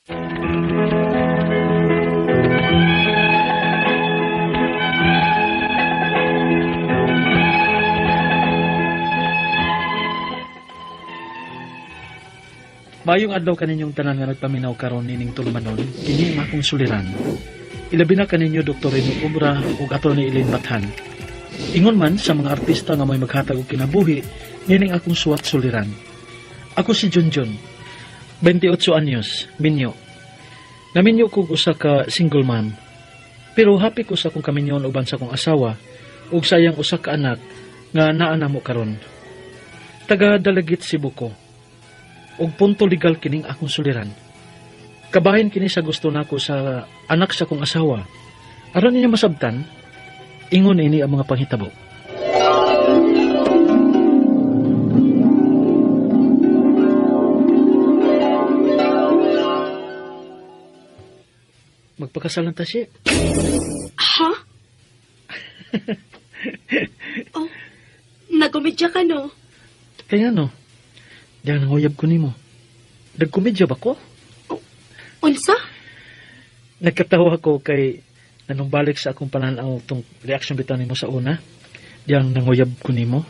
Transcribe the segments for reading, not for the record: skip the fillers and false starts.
Mayong adlaw kaninyong tanan nga nagpaminaw karon nining tulmanon, kini ang akong suliran. Ilabi na kaninyo Dr. Rene Obra ug Atty. Elaine Bathan. Ingon man sa mga artista nga may maghatag og kinabuhi, nining akong suwat suliran. Ako si Junjun, 28 anyos, minyo. Naminyo ko usa ka single mom. Pero happy ko sa akong kaminyon uban sa akong asawa ug sayang usa ka anak nga naa namo karon. Taga Dalagit, Cebu ko. Og punto legal kining akong suliran. Kabahin kini sa gusto nako sa anak sa kong asawa. Aron niya masabtan, ingon ini ang mga panghitabo. Magpakasal na ta siya. Ha? Oh, nagkomedya ka, no? Kaya no, diyan nanguyab ko nimo. Nagkomedya ba ko? Unsa? Nagkatawa ko kay nanong balik sa akong pananaw tong reaction bitaw nimo sa una. Diyan nanguyab ko nimo.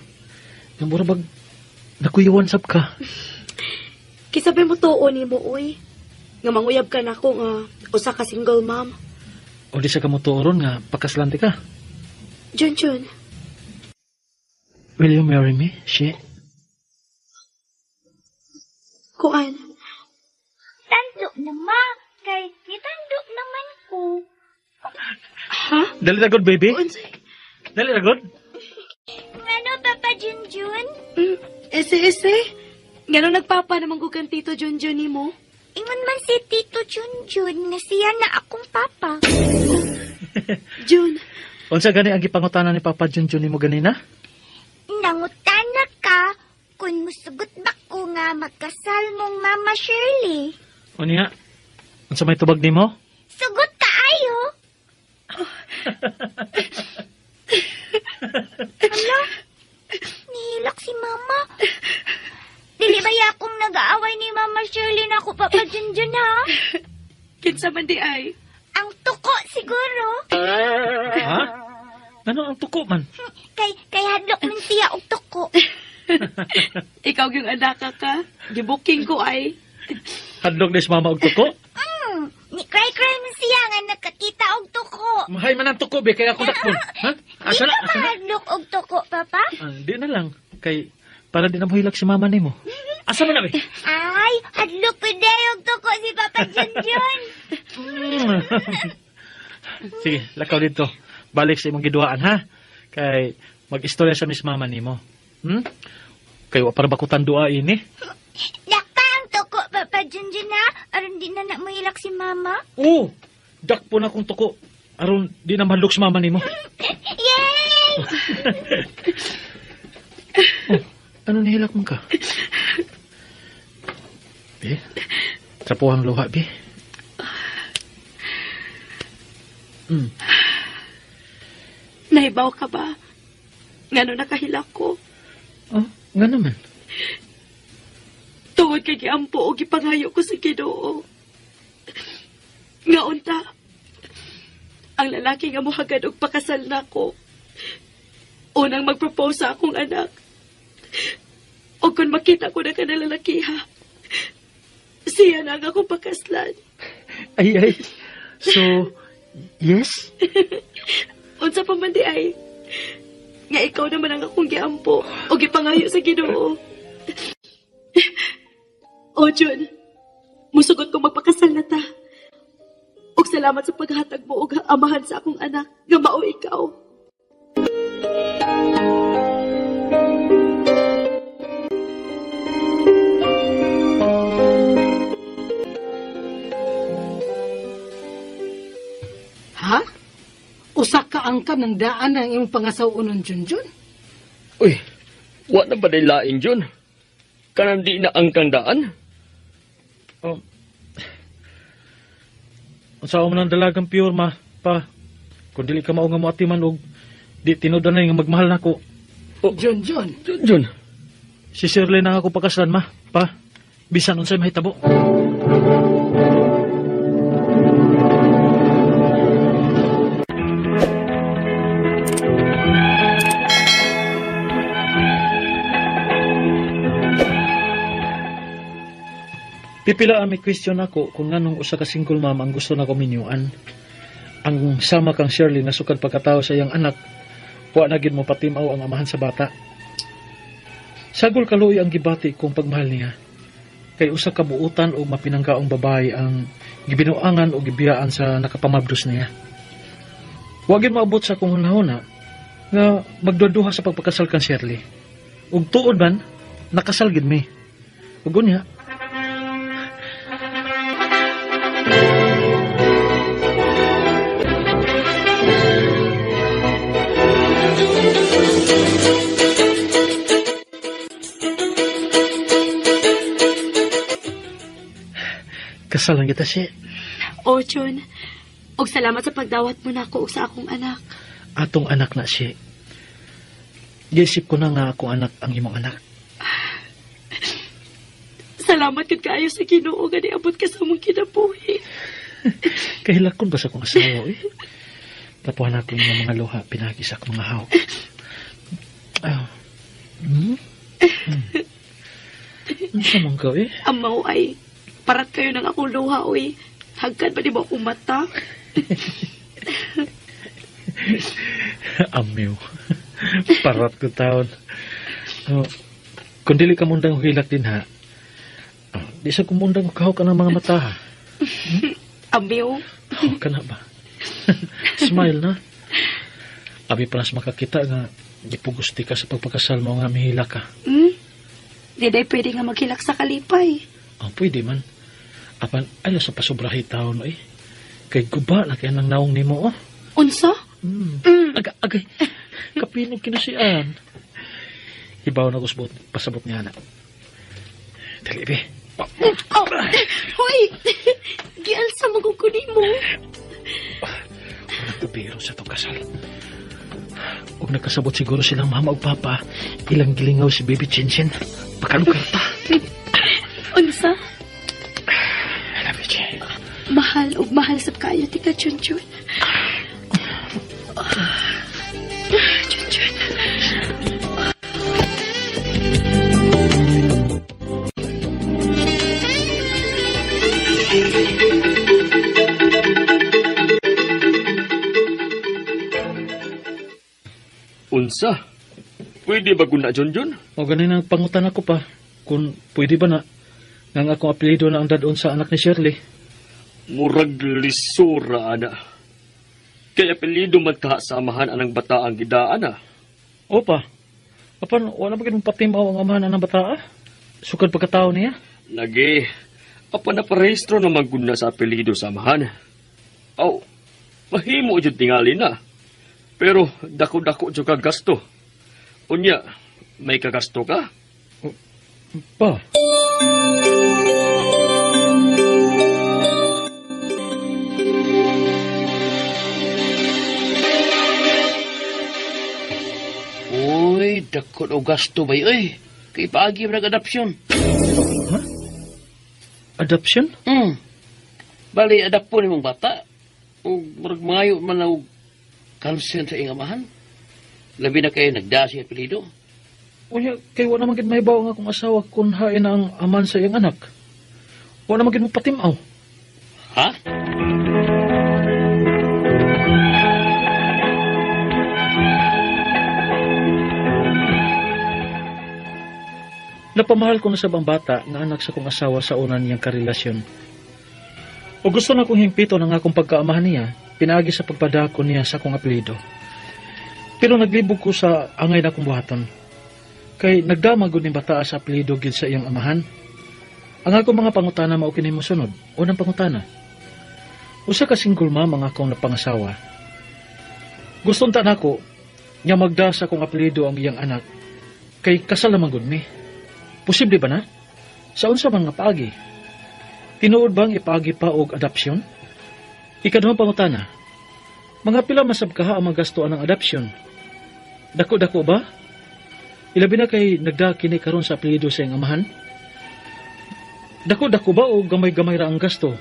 Nang murabag nakuyawan sab ka. Kisabi mo tuo ni mo, uy. Nga manguyab ka na ako nga usa ka single mom. O di sa kamutuoron nga pakaslante ka. Junjun, Will you marry me, she? kuan. Tando na, ma. Kay, nitando naman ko. Ha? Dali na good, baby. Unsa? Dali na good. Ngano, Papa Junjun? Ese. Ngano nagpapa naman ko kan Tito Junjun ni mo? Ingon man si Tito Junjun nga siya na akong papa. Jun, Unsa gani ang gipangutanan ni Papa Junjun nimo ganina? Nangutana ka kung musugot ba ko nga magkasal mong Mama Shirley. Unya? Unsa may tubag nimo? Sugot ka ayo. Hala? Nihilak si Mama. Dili ba akong nag-aaway ni Mama Shirley na ako, Papa Junjun, ha? kinsa man di ay. Ang tuko siguro. Ha? Ano ang tuko man? Kay hadlok man siya og tuko. Ikaw yung anak ka. Gibuking ko ay. Hadlok ni si mama og tuko? Ni cry man siya nga nakakita og tuko. Mahay man ang tuko, be, kaya ako dakpon. Ha? Di Asa ka na? ba Asa na? hadlok og tuko, Papa? Di na lang. Kay, para di na mahilak si mama nimo. Asa man na, be? Ay, hadlok ko day og tuko si Papa Junjun. Sige, lakaw dito. Balik sa imong giduhaan, ha? Kay, mag-istorya sa Miss Mama nimo. Kayo, para bakutan dua ini? Daka ang tuko, Papa Junjun, ha? Aron di na mahilak si Mama. Oo! Dakpo na kong tuko. Aron, di na mahadlok si mama nimo. Yay! Ano nahilak mo ka? Be, trapuhang luha, be. Nahibaw ka ba? Ngano nakahilak ko? Oh, nga naman. Tungod kay giampo o gipangayo ko sa Ginoo. Nga unta, ang lalaki nga mohagad og pakasal nako. Unang mag-propose sa akong anak. O kung makita ko na ka na lalakiha, siya na ang akong pakaslan. Ay. So, yes? Unsa pa man di ay, nga ikaw naman ang akong giampo o gipangayo sa Ginoo. O Jun, musugot kong magpakasal na ta. Og salamat sa paghatag mo og amahan sa akong anak nga mao ikaw. Ha? Usa ka angkan ng daan ng iyong pangasawunon, Junjun? Uy, wa na ba lain, Jun? Kanang di na ang kandaan? Oh. Unsa mo nang dalagang pure, ma, pa. Kung dili ka mao nga moatiman og di tinudan na nga magmahal nako. Junjun, Jun, Si Shirley na ako pakaslan, ma, pa. Bisan unsay mahitabo. Pipila may question ako kung nganong usa ka single mom ang gusto na kominyuan. Ang sama kang Shirley na sukad pagkatao sa iyang anak, wa na gid mo patimaw ang amahan sa bata. Sagol kaluoy ang gibati kung pagmahal niya. Kay usa ka buutan o mapinanggaong babae ang gibinuangan o gibiyaan sa nakapamabdos niya. Wa gid maabot sa kung hunahuna nga magduduha sa pagpakasal kang Shirley. Ug tuod man, nakasal gid mi. Ug unya, kasal lang kita siya. O, John. Og salamat sa pagdawat mo na ako sa akong anak. Atong anak na siya. Giisip ko na nga akong anak ang imong anak. Salamat yun kaayo sa Ginoo nga niabot ka sa mong kinabuhi. Kahilakon ba sa akong asawa eh? Tapuhan ako ng mga luha, pinagi sa akong mga haw. Ano sa mong ka eh? Amaw ay, parat kayo ng akong luha, oy. Hagkan ba di ba akong mata? Amiw. Parat ko taon. Kung dili ka mundang hilak din ha, di sa kumundang kahaw ka ng mga mata ha. Amaw. Kana ba? Smile na. Abi pa nas makakita nga gipugusti ka sa pagpakasal mo nga mihila ka. Di day pwede nga maghilak sa kalipay. Pwede man. Apan ayaw sa pasubrahi taon eh. Kay guba na kaya nang naong nimo oh. Unsa? Agay. Kapinog kinasian. Ibaw na kusbot pasabot niya na. Dali be. Oh, hoy! Gialsa maguguni mo. Walang tubiro sa itong kasal. Huwag nagkasabot siguro silang mama o papa, ilang gilingaw si Baby Chinchin. Pakalugar ta. Unsa? I love you, Chin. Mahal ug mahal sab kayo tika Chunchun. Chunchun. Unsa? Pwede ba guna, John? O ganin ang pangutan ako pa, kung pwede ba na, nga akong apelido na ang dadon sa anak ni Shirley. Murag lisura, ana. Kaya apelido man ka sa amahan anang bata ang gidaan, ah. Opa, apan wala ba ganun patimaw ang amahan ng bata ah? Sukad pagkatao niya? Lagi. Apa na parehistro na maguna sa apelido sa amahan. Aw, mahimo jud tingali na. Pero dako-dako jud ka gasto. Unya, may kagasto ka? Pa. Uy, dakot o gasto ba yun? Kay paagi mo nag-adopsyon. Adoption? Bali, adapt po ni mong bata. O marag mayo man na kansen sa ingamahan. Labi na kayo nagdasi apelido. Unya, kay wala magid may bawa nga akong asawa kung hain ang aman sa iyang anak. Wala magid mo patimaw. Ha? Napamahal ko na sa bang bata nga anak sa kong asawa sa una niyang karelasyon. O gusto na kong himpito ng akong pagkaamahan niya, pinaagi sa pagpadako niya sa akong apelido. Pero naglibog ko sa angay na akong buhaton. Kay nagdamag ko ni bata sa apelido gid sa iyang amahan. Ang akong mga pangutana mao kini mosunod. Unang pangutana. Usa ka single mom ang akong napangasawa. Gustong ta nako nya magda sa akong apelido ang iyang anak. Kay kasal naman gud mi. Posible ba na? Sa unsa man nga paagi? Tinuod bang ipaagi pa og adopsyon? Ikaduhang pangutana. Mga pila masabkaha ang magastuan ng adopsyon? Dako-dako ba? Ilabi na kay nagda kini karon sa apelyido sa iyang amahan? Dako-dako ba o gamay-gamay ra ang gasto?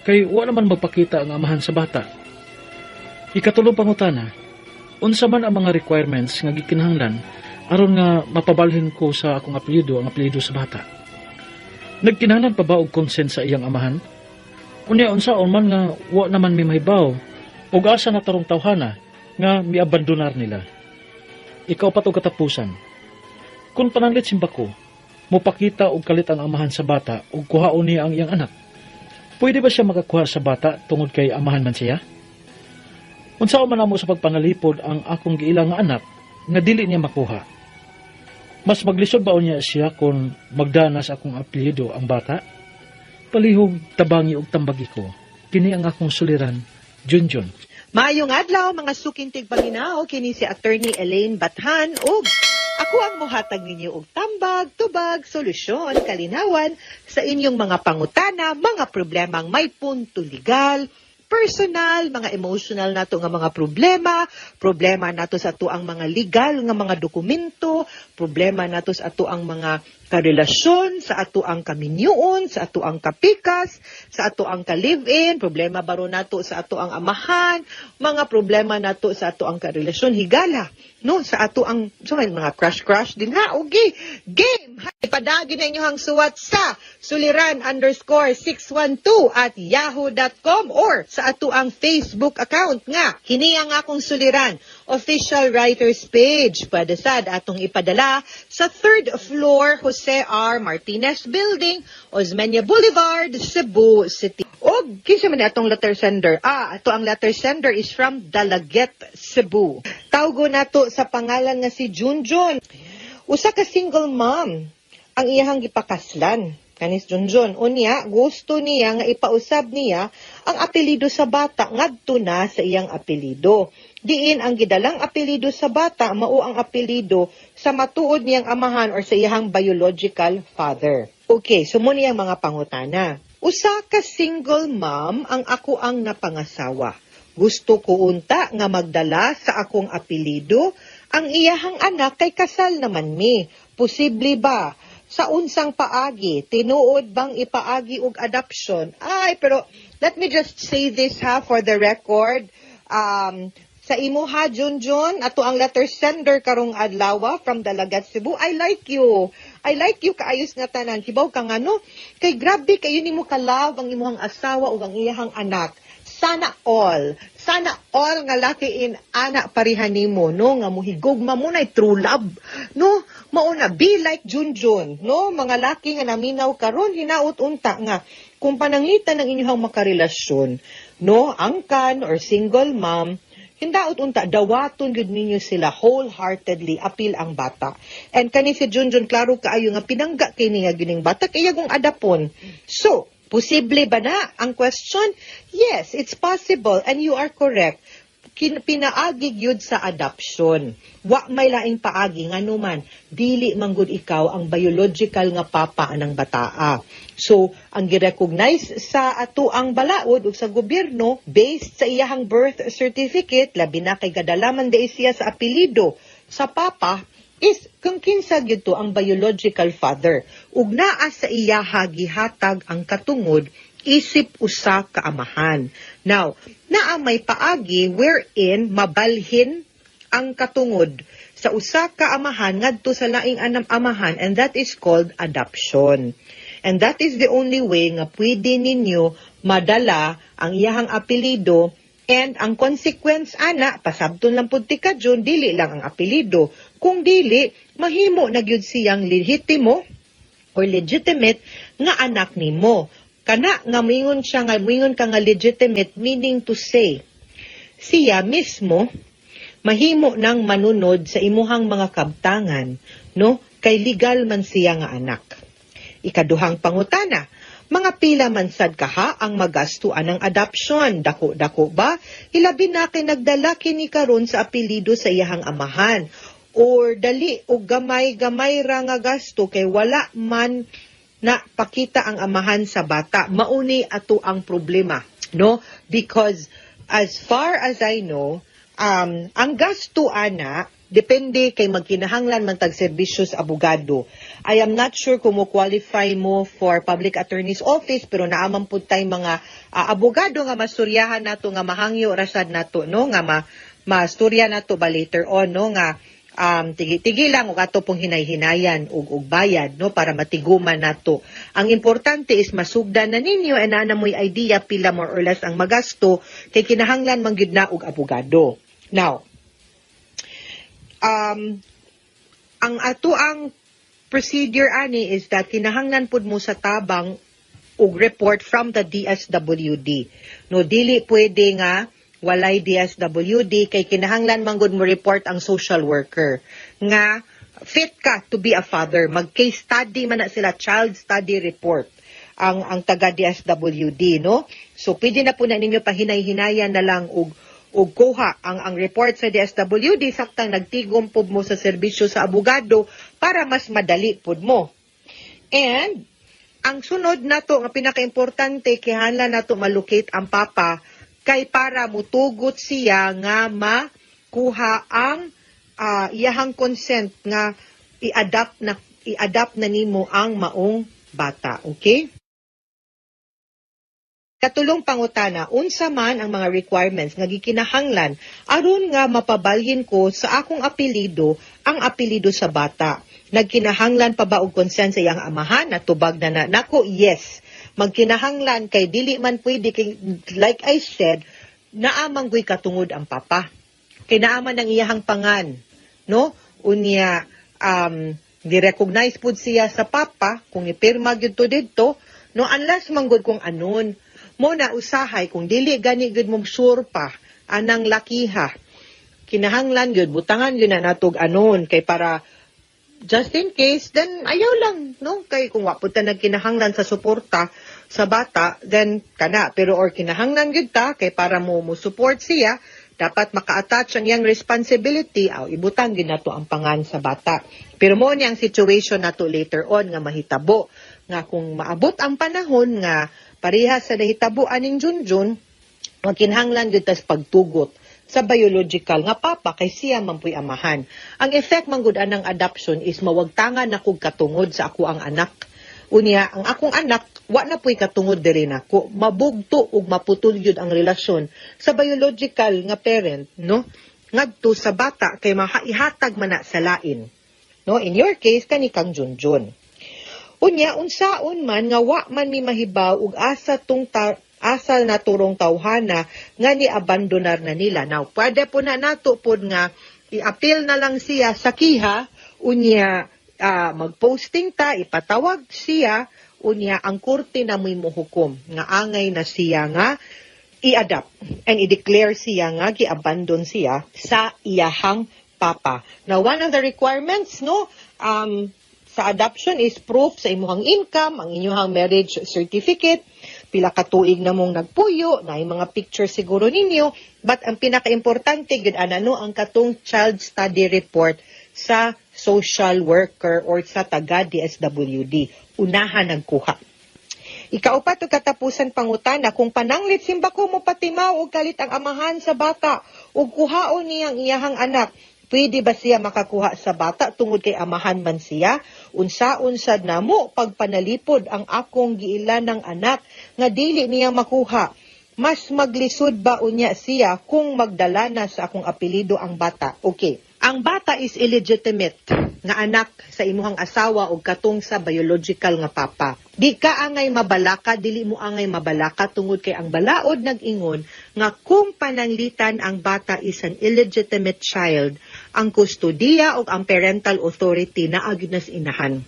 Kay wala man magpakita ang amahan sa bata. Ikatulong pangutana. Unsa man ang mga requirements nga gikinahanglan aron nga mapabalhin ko sa akong apelyido ang apelyido sa bata. Nagkinahanglan pa ba og consent sa iyang amahan? Unya unsaon man nga wa naman mi mahibaw ug asa na tarong tawhana nga miabandonar nila. Ikaw pa to katapusan. Kung pananglit simba ko, mupakita og kalit ang amahan sa bata ug kuhaon niya ang iyang anak. Pwede ba siya makakuha sa bata tungod kay amahan man siya? Unsaon man amo sa pagpangalipod ang akong giilang nga anak nga dili niya makuha? Mas maglisod ba niya siya kung magdana sa akong apelyido ang bata? Palihog tabangi og tambagi ko. Kini ang akong suliran, Junjun. Maayong adlaw mga sukintig panginaw, kini si Attorney Elaine Bathan ug ako ang mohatag ninyo og tambag, tubag, solusyon, kalinawan sa inyong mga pangutana, mga problemang may punto legal, personal, mga emotional nato nga mga problema nato sa ato ang mga legal nga mga dokumento, problema nato sa ato ang mga karelasyon, sa ato ang kaminyuon, sa ato ang kapikas, sa ato ang ka-live-in, problema baro nato sa ato ang amahan, mga problema nato sa ato ang karelasyon, higala, no? Sa ato ang, mga crush din ha, okay, game! Ipadagi na inyohang suwat sa suliran_612@yahoo.com or sa ato ang Facebook account nga, hiniyang akong suliran, official writers page, padasad atong ipadala sa 3rd floor, Jose R. Martinez Building, Osmeña Boulevard, Cebu City. O, kinsa man atong letter sender? Ato ang letter sender is from Dalaget, Cebu. Tawgo nato sa pangalan nga si Junjun. Usa ka single mom ang iyahang gipakaslan. Kanis Junjun. Unya, gusto niya nga ipausab niya ang apelido sa bata ngadto na sa iyang apelido. Diin ang gidalang apelido sa bata mao ang apelido sa matuod niyang amahan or sa iyang biological father. Okay, so muna yung mga pangutana. Usa ka single mom ang ako ang napangasawa. Gusto ko unta nga magdala sa akong apelido ang iyahang anak kay kasal naman mi. Posible ba? Sa unsang paagi, tinuod bang ipaagi og adoption? Ay, pero let me just say this ha for the record. Sa imo ha, Junjun, ato ang letter sender karong adlaw from Dalagat, Cebu. I like you. I like you kaayos nga tanan. Kibaw ka nga no? Kay grabe kayo nimo ka-love ang imong asawa ug ang iyahang anak. Sana all nga laki in anak parihan nimo no nga muhigugma mo na true love no mauna be like Junjun no mga laki nga naminaw karon hinaut unta nga kung pananglitan ng inyong makarelasyon no angkan or single mom hindaot unta dawaton gud ninyo sila wholeheartedly appeal ang bata and kani si Junjun klaro kaayo nga pinangga kini nga gining bata kaya kung adapon so posible ba na? Ang question, yes, it's possible and you are correct. Pinaagi gyud sa adoption. Wa may laing paagi nga numan, dili manggod ikaw ang biological nga papa ng bataa. So, ang girecognize sa ato ang balaod ug sa gobyerno based sa iyahang birth certificate, labi na kay kadalaman di siya sa apelido sa papa, is kung kinsa gyud to ang biological father ug naa sa iya gihatag ang katungod isip usa ka amahan. Now, naa may paagi wherein mabalhin ang katungod sa usa ka amahan ngadto sa laing amahan and that is called adoption. And that is the only way nga pwede ninyo madala ang iyahang apelido. And ang consequence, ana, pasabton lang pud ti kadyon, dili lang ang apelido. Kung dili, mahimo na gyud siyang lehitimo or legitimate nga anak nimo. Kana nga mingon siya nga mingon ka nga legitimate meaning to say siya mismo mahimo nang manunod sa imuhang mga kabtangan, no? Kay legal man siya nga anak. Ikaduhang pangutana, mga pila man sad kaha ang magastuan ng adoption. Dako-dako ba? Ilabi na kay nagdala kini karon sa apelido sa iyahang amahan. Or dali o gamay-gamay ra nga gasto kay wala man na pakita ang amahan sa bata. Mauni ato ang problema, no? Because as far as I know, ang gasto ana depende kay magkinahanglan man tag serbisyo sa abogado. I am not sure kung mo-qualify mo for public attorney's office pero naaman pud tay mga abogado nga masuryahan nato nga mahangyo rasad nato no nga masturya nato ba later on no nga tigi lang og ato pong hinay-hinayan og bayad no para matiguman nato. Ang importante is masugdan na ninyo and ana mo'y idea pila more or less ang magasto kay kinahanglan man gyud na og abogado. Now, ang ato ang procedure ani is that kinahanglan pud mo sa tabang og report from the DSWD. No, dili pwede nga walay DSWD kay kinahanglan man gud mo report ang social worker nga fit ka to be a father. Mag-case study man na sila, child study report ang taga DSWD, no? So pwede na po na ninyo pahinay-hinayan na lang og kuha ang report sa DSWD saktang nagtigom pud mo sa serbisyo sa abogado para mas madali pud mo. And ang sunod nato nga pinaka-importante kinahanglan nato malocate ang papa kay para mutugot siya nga makuha ang iyahang consent nga i-adapt na nimo ang maong bata. Okay? Katulong pangutana, unsa man ang mga requirements nga gikinahanglan aron nga mapabalhin ko sa akong apelyido ang apelyido sa bata. Nagkinahanglan pa ba og consent sa iyang amahan na tubag na nako? Yes. Magkinahanglan kay dili man pwede kay like I said naamang goy katungod ang papa. Kay naaman ang iyahang pangan, no? Unya di-recognize pud siya sa papa kung ipirma gyud to didto, no, unless man gud kung anon mo na usahay kung dili gani gyud mo sure pa anang lakiha. Kinahanglan gyud butangan gyud na natog anon kay para just in case, then ayaw lang, no? Kay kung wapod ta nagkinahanglan sa suporta sa bata, then kana. Pero or kinahanglan gyud ta, kay para mo support siya, dapat maka-attach ang iyang responsibility, ibutang gyud nato ang pangan sa bata. Pero mo ni ang situation nato later on nga mahitabo, nga kung maabot ang panahon nga parehas sa nahitabo aning Junjun, magkinahanglan gyud tas pagtugot sa biological nga papa kay siya man puy amahan. Ang effect man gud anang adoption is mawagtangan na kog katungod sa ako ang anak. Unya, ang akong anak wa na puy katungod diri nako. Mabugto ug maputol gyud ang relasyon sa biological nga parent, no? Ngadto sa bata kay maihatag man na sa lain. No, in your case kani kang Junjun. Unya, unsaon man nga wa man mi mahibaw ug asa naturong tawhana nga ni-abandonar na nila. Now, pwede po na nato po nga i-appeal na lang siya sa kiha, unya mag-posting ta, ipatawag siya, unya ang korte na may muhukom, nga angay na siya nga i-adapt and i-declare siya nga gi-abandon siya sa iyahang papa. Now, one of the requirements, no, sa adoption is proof sa imuhang income, ang inyong marriage certificate, pila ka tuig na mong nagpuyo, na yung mga picture siguro ninyo, but ang pinaka-importante, gud ano ang katong child study report sa social worker or sa taga DSWD. Unahan nagkuha. Ikaupat o katapusan pangutana, kung pananglit simba ko mo patimaw o kalit ang amahan sa bata o kuhaon niyang iyahang anak, pwede ba siya makakuha sa bata tungod kay amahan man siya? Unsa-unsad na mo pagpanalipod ang akong giilan ng anak nga dili niya makuha. Mas maglisod ba unya siya kung magdala na sa akong apelido ang bata? Okay. Ang bata is illegitimate nga anak sa imuhang asawa o katong sa biological nga papa. Di ka angay mabalaka, dili mo angay mabalaka tungod kay ang balaod nag-ingon nga kung pananglitan ang bata is an illegitimate child, ang kustodiya o ang parental authority na agyud na sa inahan.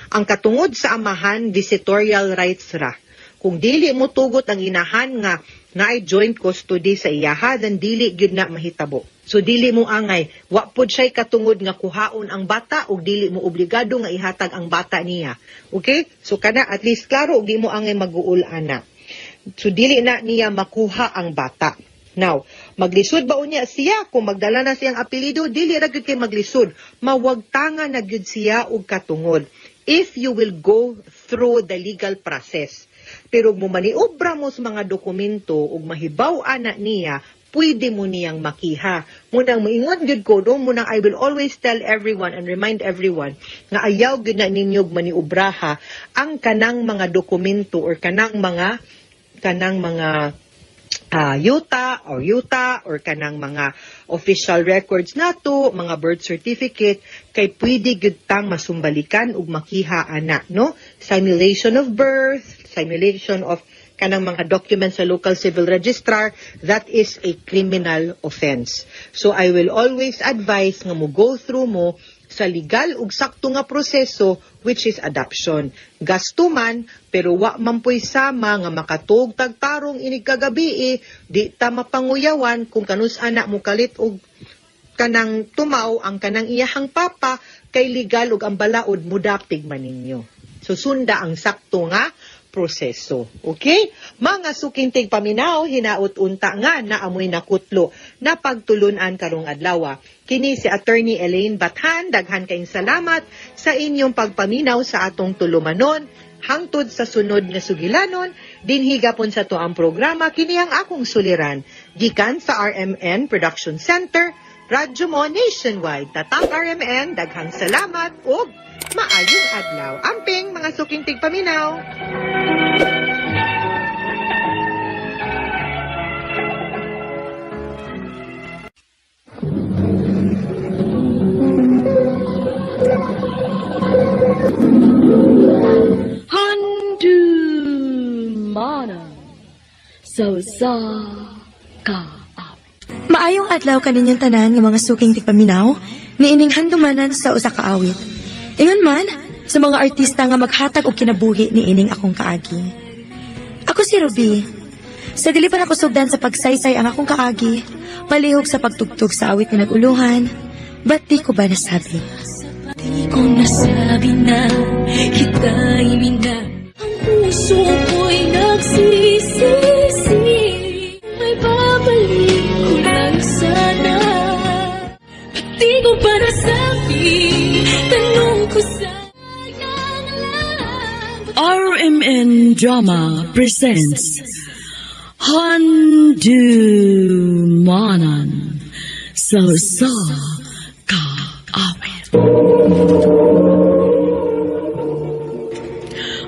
Ang katungod sa amahan, visitorial rights ra. Kung dili mo tugot ang inahan nga ay joint custody sa iyaha, then dili gyud na mahitabo. So dili mo angay, wa pod siya katungod nga kuhaon ang bata o dili mo obligado nga ihatag ang bata niya. Okay? So kana at least klaro og di mo angay mag-uul ana. So dili na niya makuha ang bata. Now, maglisod ba unya siya kung magdala na siyang apelido? Dili ra gyud kay maglisod, mawagtangan na gyud siya og katungod if you will go through the legal process. Pero mo maniobra mo sa mga dokumento ug mahibaw ana niya, pwede mo niyang makiha. Munang maingon gyud ko, no, munang I will always tell everyone and remind everyone nga ayaw gyud na ninyo maniobraha ang kanang mga dokumento or kanang mga yuta or kanang mga official records nato, mga birth certificate, kay pwede gyud tang masumbalikan ug makiha ana, no? Simulation of birth, simulation of kanang mga documents sa local civil registrar, that is a criminal offense. So I will always advise nga mo go through mo sa legal ug sakto nga proseso, which is adoption. Gasto man, pero wa man po'y sama nga makatug tagtarong inig kagabi, di ta mapanguyawan kung kanus anak mo kalit og kanang tumaw ang kanang iyahang papa, kay legal ug ang balaod mudapig man ninyo. So sunda ang sakto nga proseso. Okay? Mga sukintig paminaw, hinaut unta nga na amoy nakutlo na pagtulunan karong adlaw. Kini si Attorney Elaine Bathan, daghan kayong salamat sa inyong pagpaminaw sa atong tulumanon. Hangtod sa sunod nga sugilanon, dinhi gapon sa to ang programa, kini ang akong suliran. Gikan sa RMN Production Center, Radyo Mo Nationwide. Tatak RMN, daghang salamat ug maayong adlaw. Amping mga sukintig paminaw. Mana so sa ka. Maayong adlaw kaninyang tanan nga mga suking tigpaminaw, niining handumanan sa usa ka awit. Ingon man, sa mga artista nga maghatag og kinabuhi niining akong kaagi. Ako si Ruby. Sa dili pa ako sugdan sa pagsaysay ang akong kaagi, palihog sa pagtugtog sa awit nga naguluhan, ba't di ko ba nasabi? Di ko nasabi na kita'y mina. Ang puso ko'y nagsisisi. May babalik ko lang sana. Ba't di ko pa nasabi? Tanong ko sa RMN Drama presents Handumanan sa kaawit.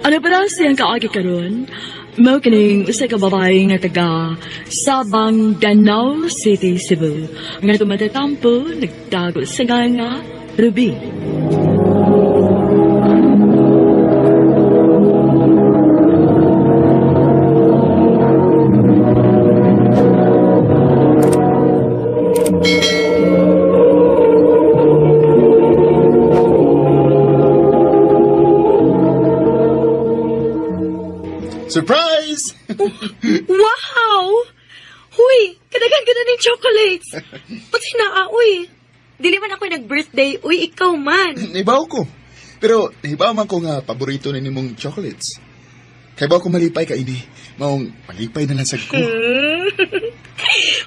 Ano ba daw siyang kaagi karon? Mao kining usa ka babae nga taga Sabang, Danau City, Cebu. Nga tumatatampo nagtago sa nga Ruby. Surprise! Wow! Huy, kadagan ka na ng chocolates. Pati na, uy. Dili man ako nag-birthday, uy, ikaw man. Nahibaw ko. Pero nahibaw man ko nga paborito na nimong chocolates. Kaya ba ko malipay ka ini? Maong malipay na lang sa ko.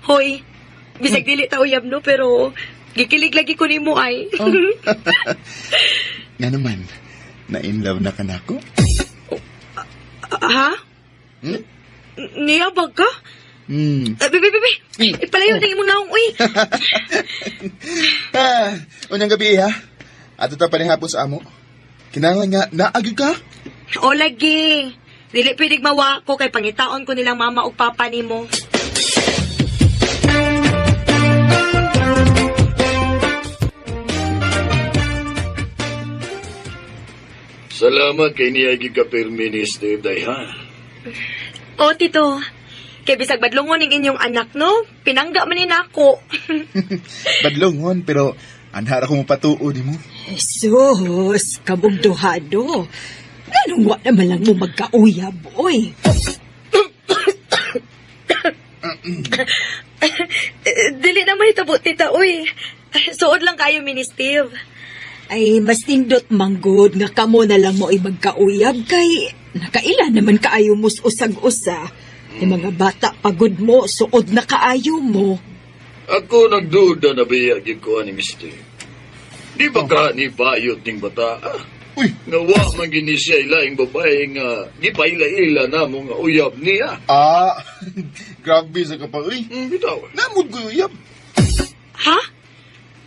Hoy, bisag dili ta uyab no, pero gikilig lagi ko nimo ay. Oh. Nga naman, na-in love na ka na ako? Ha? Niyabag ka? Bibi, ipalayo na imong naong, uy. Unyang gabi ha? Ato ta panihapon sa amo. Kinahanglan nga, naagi ka? O lagi. Dili pwedeng mawa ko kay pangitaon ko nilang mama o papa nimo. Salamat kay niya gigapirmi ni Steve Dayha. O, tito. Kay bisag badlongon ng inyong anak, no? Pinangga man ni nako. Badlongon, pero anhara ko mo patuod mo. Jesus, kabugduhado. Anong wa naman lang mo magkauyab, oy? Dili na mahitabo, tita, uy. Suod lang kayo, Mini Steve. Ay, mas nindot manggod nga kamo na lang mo ay magkauyab kay nakaila naman kaayo mo usag-usa. Yung mga bata pagod mo, suod na kaayo mo. Ako nagduda na biyagin ko ni Mr. Di ba ka ni bayot ning bata? Uy! Nga wa man gini siya ilaing babae nga gipaila-ila na mo nga uyab niya. Grabe sa kapal. Uy, Bitaw. namod ko uyab. Ha?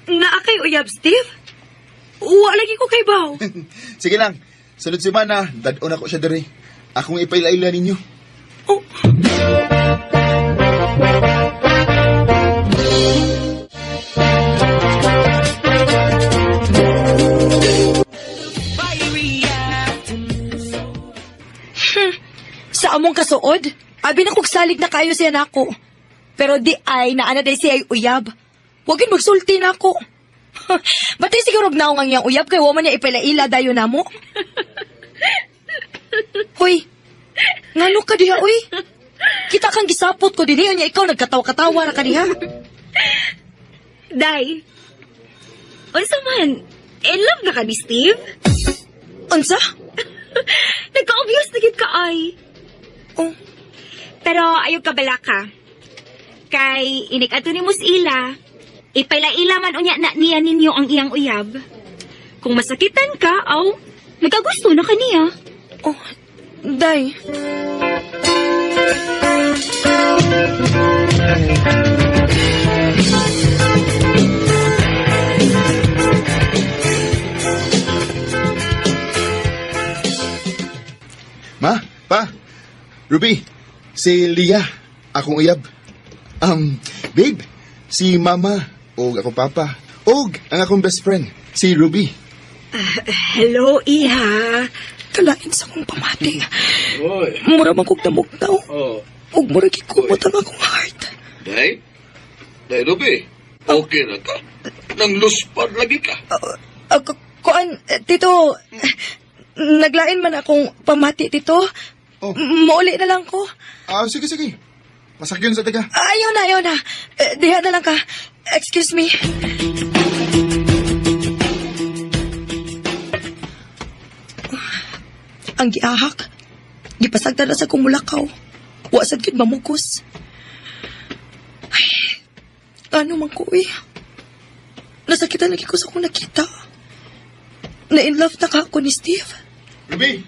Naa kay uyab, Steve? Uwa lagi ko kay Bao. Sige lang, sunod semana, dadon ako siya dere. Akong ipaila-ila ninyo. Oh. sa among kasuod. Abi na kog salig na kayo siya nako. Pero di ay naana day siya ay uyab. Wagin magsulti na ako. Batay siguro naong ang iyang uyab kay waman niya ipalaila dayo namo. Hoy, ngano ka diha, uy? Kita kang gisapot ko dili niya ikaw nagkatawa-katawa ra ka diha. Day, unsa man, in love na ka ni Steve? Unsa? Nagka-obvious na gid ka ay. Oh, Pero ayaw ka bala ka. Kay inig ato ni Musila, ipailaila man unya na niya ninyo ang iyang uyab. Kung masakitan ka, aw, nagkagusto na kaniya. oh, day. Ma, pa, Ruby, si Leah, akong uyab. Babe, si Mama, o akong Papa, o ang akong best friend, si Ruby. Hello, Iha. Kalain sa kong pamati. Oy. Mura man kog namugtaw. Oh. Ug mura gikumot ang akong heart. Day? Day, Ruby. Okay na ka? Nang luspad lagi ka? Kuan, tito, naglain man akong pamati, tito. Oh. Mauli na lang ko. Sige, sige. Masakyan sa taga. Ayaw na. Diha na lang ka. Excuse me. Ang giahak. Gipasagda na sa kumulakaw. Wasad yun mamugos. Ay, ano man ko eh. Nasakitan lagi ko sa kong nakita. Na-in love na ka ako ni Steve. Ruby!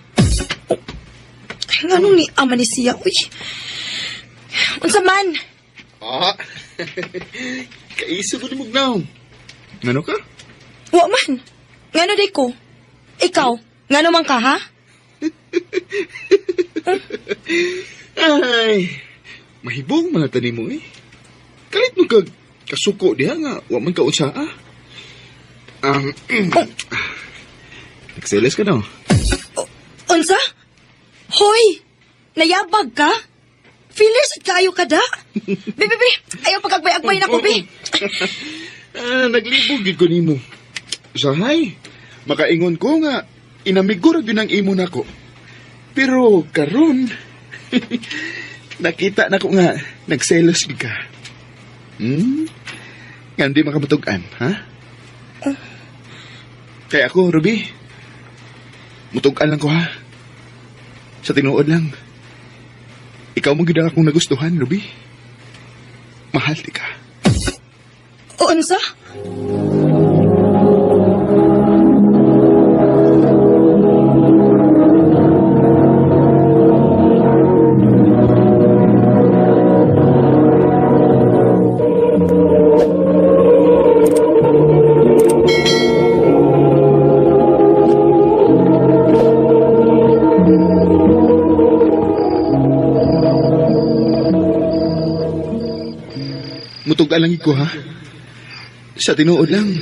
Ay, nga nung ni ama ni siya, uy. Unsa man? Kaiso ko ni Mugnaw. Ngano ka? Wa man. Ngano day ko? Ikaw, ngano man ka, ha? Ay, mahibong mga tanim mo eh. Kalit mo kasuko diha nga, wa man ka unsa nagseles ka daw. Unsa? Hoy! Nayabag ka? Feelers at kayo ka da? Be, ayaw pagkagbay-agbay na ko, be. Naglibog gid ko nimo. Usahay, makaingon ko nga, inamigurag yun ang imo nako. Pero karon nakita na ko nga, nagselos gid ka. Nga di makamatugan, ha? Kaya ako, Ruby, mutugan lang ko, ha? Sa tinuod lang. Ikaw mo gidang akong nagustuhan, Ruby. Mahal di ka. Unsa? Mutugan lang ko, ha? Sa tinuod lang.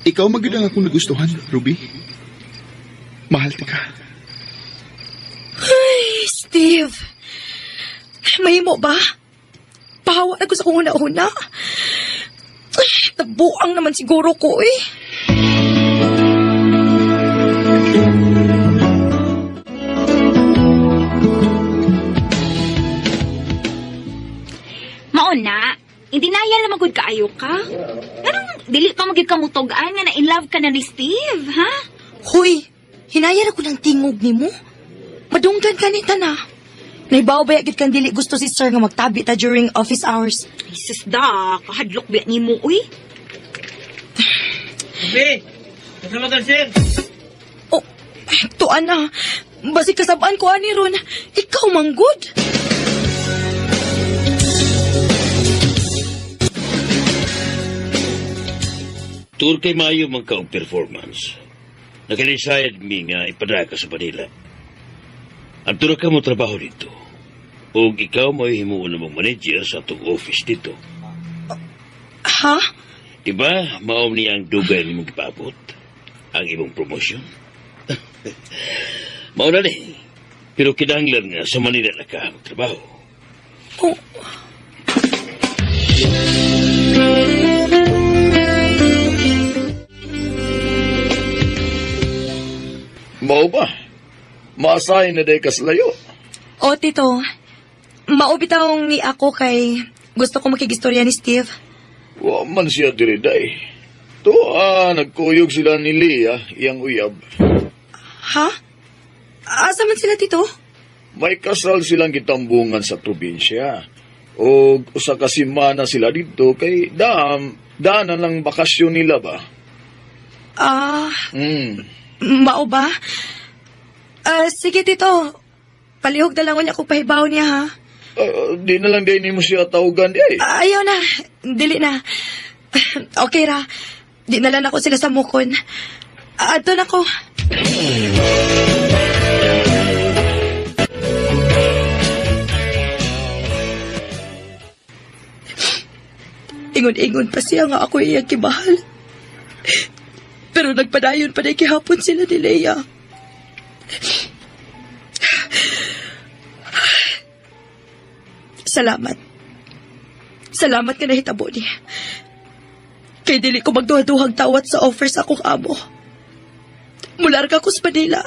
Ikaw magidang akong nagustuhan, Ruby. Mahal di ka. Ay, Steve. Mahimo ba? Pahawa na ko sa kung una-una. Ay, nabuang naman siguro ko, eh. Mauna, hindi na yan na magod kaayo ka. Anong dili pa magid ka mutugaan nga na in love ka na ni Steve, ha? Hoy, hinayar ako ng tingog ni mo. Madunggan ka ni na. Naibaw ba yagit kang dili gusto si sir nga magtabi ta during office hours? Ay, sis da, kahadlok ba ni mo, uy? Be, kasama ka, sir. Oh, tuan na. Basi kasabaan ko ani ron. Ikaw manggod. Tur kay Mayo man ka og performance. Nag-decide mi nga ipadra ka sa Manila. Ang tura ka mo trabaho dito. O ikaw mo himuon namang manager sa atong office dito. Ha? Diba, maom niya ang dugay ni mong ipabot. Ang imong promotion. Mauna ni, Pero kinahanglan nga sa Manila na ka magtrabaho. Oh, Mao ba? Maasahin na day kaslayo. o tito, maubitaw ni ako kay gusto ko makigistorya ni Steve. Wa man siya diri day. Nagkuyog sila ni Leah, iyang uyab. Ha? Asa man sila, tito? May kasal silang gitambungan sa probinsya. O usa ka semana sila dito kay daanan lang bakasyon nila ba? Mao ba? Sige, tito. Palihog na lang ulit ako pahibaw niya, ha? Di na lang din mo siya tawagan di ay. Ayaw na. Dili na. Okay ra. Di na lang ako sila sa mukon. Ato na ko. Ingon-ingon pa siya nga ako iyang kibahal. Pero nagpadayon pa na kihapon sila ni Leia. Salamat. Salamat ka nahitabo ni. Kay dili ko magduha-duhang tawat sa offer sa akong amo. Mular ka ko sa Manila.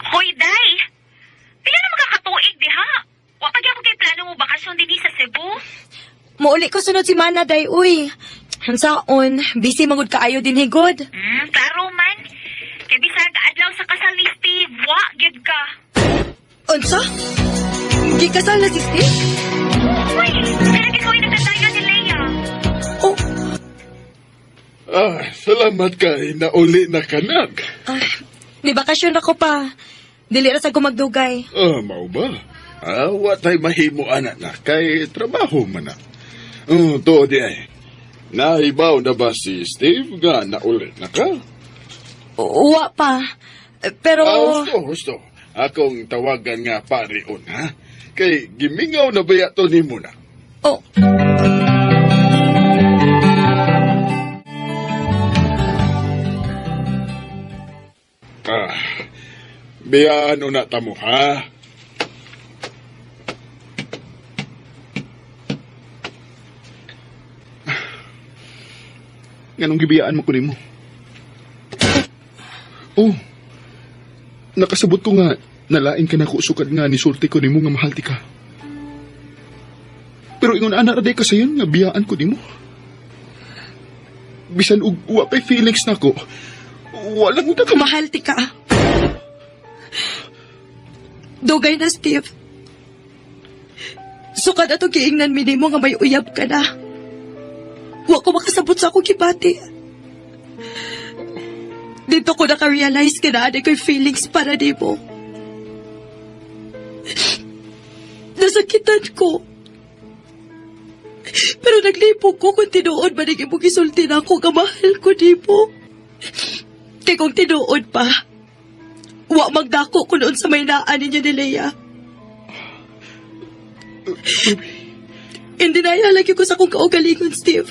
Hoy, Day! Pila na makakatuig, di ha? Wapag ako kay plano mo bakasyon din sa Cebu? Mauli ko sunod si Mana, day, uy. Hansaon, busy magud kaayo din higod. Klaro man. Kay bisag adlaw sa kasal ni Steve, wa, gyud ka. Unsa? Gikasal na si Steve? Uy, kaya ikaw ay nagkatayo ni Leia. Oh, Salamat kay nauli na kanag. may bakasyon ako pa. Dili ra sa gumagdugay. Mao ba? Wa tay mahimo anak na kay trabaho man na. To di ay. Naibaw na ba si Steve nga nauli na ka? Uwa pa. Pero... Gusto. Akong tawagan nga parion, ha? Kay gimingaw na ba yato ni mo na? Oh. Biyaan na tamo, ha? Ganong gibiyaan mo ko nimo? Oh, nakasabot ko nga, nalain ka na ko sukad nga ni sulti ko nimo nga mahal ti ka. Pero ingon ana raday ka sayon nga biyaan ko nimo. Bisan og wa pay feelings nako. Walang uda ka Mahal ti ka. Dugay na, Steve. Sukad ato giingnan mi nimo nga may uyab ka na. Wa ko makasabot sa akong kibati. Dito ko naka-realize ka na ko'y feelings para di mo. Nasakitan ko. Pero naglipog ko kung tinuod ba nang imong isulti na ako nga mahal ko di mo. Kaya kung tinuod pa, wa magdako ko noon sa may naan ninyo ni Leia. Hindi na lagi ko sa akong kaugalingon, Steve.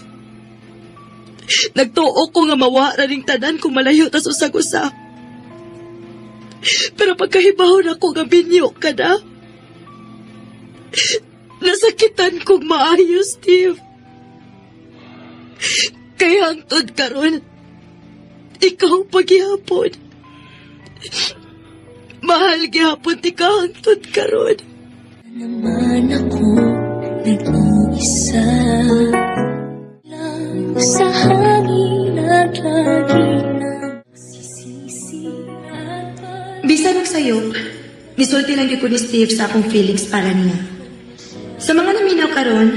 Nagtuo ko nga mawara ring tanan kung malayo tas usag-usa. Pero pagkahibaw na ko nga binyo ka na, nasakitan kong maayo, Steve. Kaya hangtod karon, ikaw paghihapon. Mahal gihapon ti ka hangtod karon. Naman ako nag-iisa lang sa hangin at lagi na sisisi at Bisan og sayop, nisulti lang gyud ko ni Steve sa akong feelings para niya. Sa mga naminaw karon,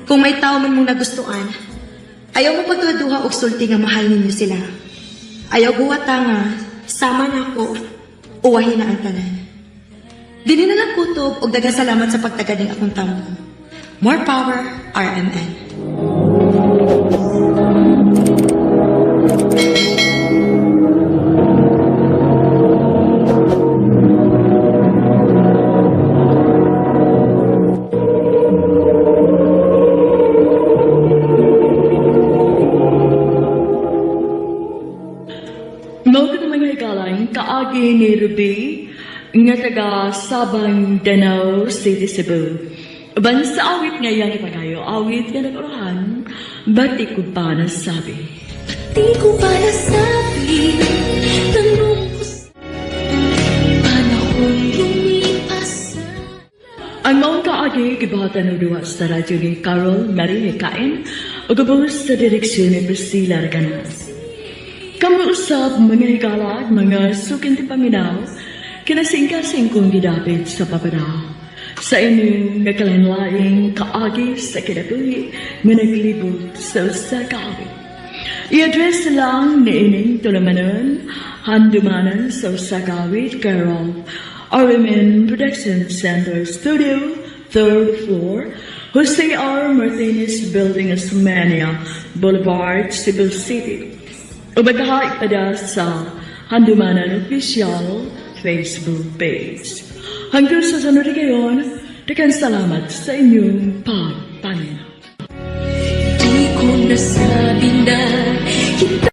kung may tao man mong nagustuhan, Ayaw mo pagduha og sulti nga mahal ninyo sila. Ayaw buwata nga, sama na ako, uwahin na ang tanan. Dili na lang kutob og daghang salamat sa pagtagad ning akong tampo. More power, RMN. Mao ka naman nga ikalang kaagi ni Ruby nga taga Sabang Danau City, Cebu. Ban sa awit nga yang ipagayo, awit nga nag-urahan, bati ko pa nasabi. Di ko pa nasabi, tanong ko sa panahon lumipas na. Ang maong kaagi, gibahatan ng duwa sa radyo ni Carol Marie Kain o gabos sa direksyon ni Priscilla Arganas. Kami usap mga higala at mga sukin ti paminaw, kinasingkasing kong gidapit sa papadaw. Sa inyong nagkalanlaing kaagi sa kinabuhi nga naglibot sa usa kaawit. I-address lang ni ining tulamanon, handumanan sa usa kaawit, Carol, RMN Production Center Studio, 3rd floor, Jose R. Martinez Building, Osmania Boulevard, Cebu City. Ubagaha ipada sa Handumanan Official Facebook page. Hanggang sa sunod na gayon, daghang salamat sa inyong pagpanin. Di ko nasabi na kita.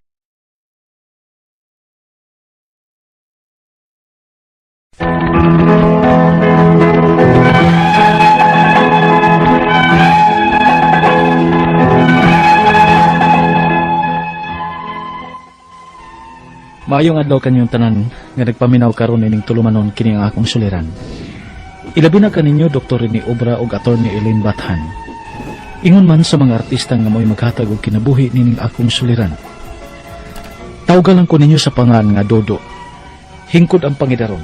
Maayong adlaw kanyong tanan nga nagpaminaw karon ining tulumanon kini ang akong suliran. Ilabi na kaninyo Dr. Rene Obra ug Attorney Elaine Bathan. Ingon man sa mga artista nga mo'y maghatag og kinabuhi nining akong suliran. Tawgalan ko ninyo sa pangan nga Dodo. Hingkod ang pangidaron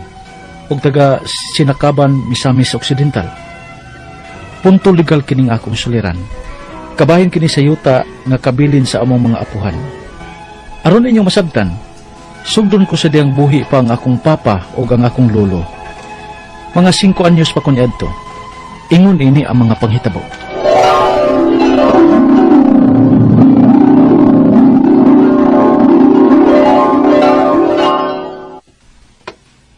ug taga Sinakaban, Misamis Occidental. Punto legal kining akong suliran. Kabahin kini sa yuta nga kabilin sa among mga apuhan. Aron inyong masabtan, sugdon ko sa diyang buhi pa ang akong papa o ang akong lolo. Mga 5 anyos pa kunyad to. Ingon ini ang mga panghitabo.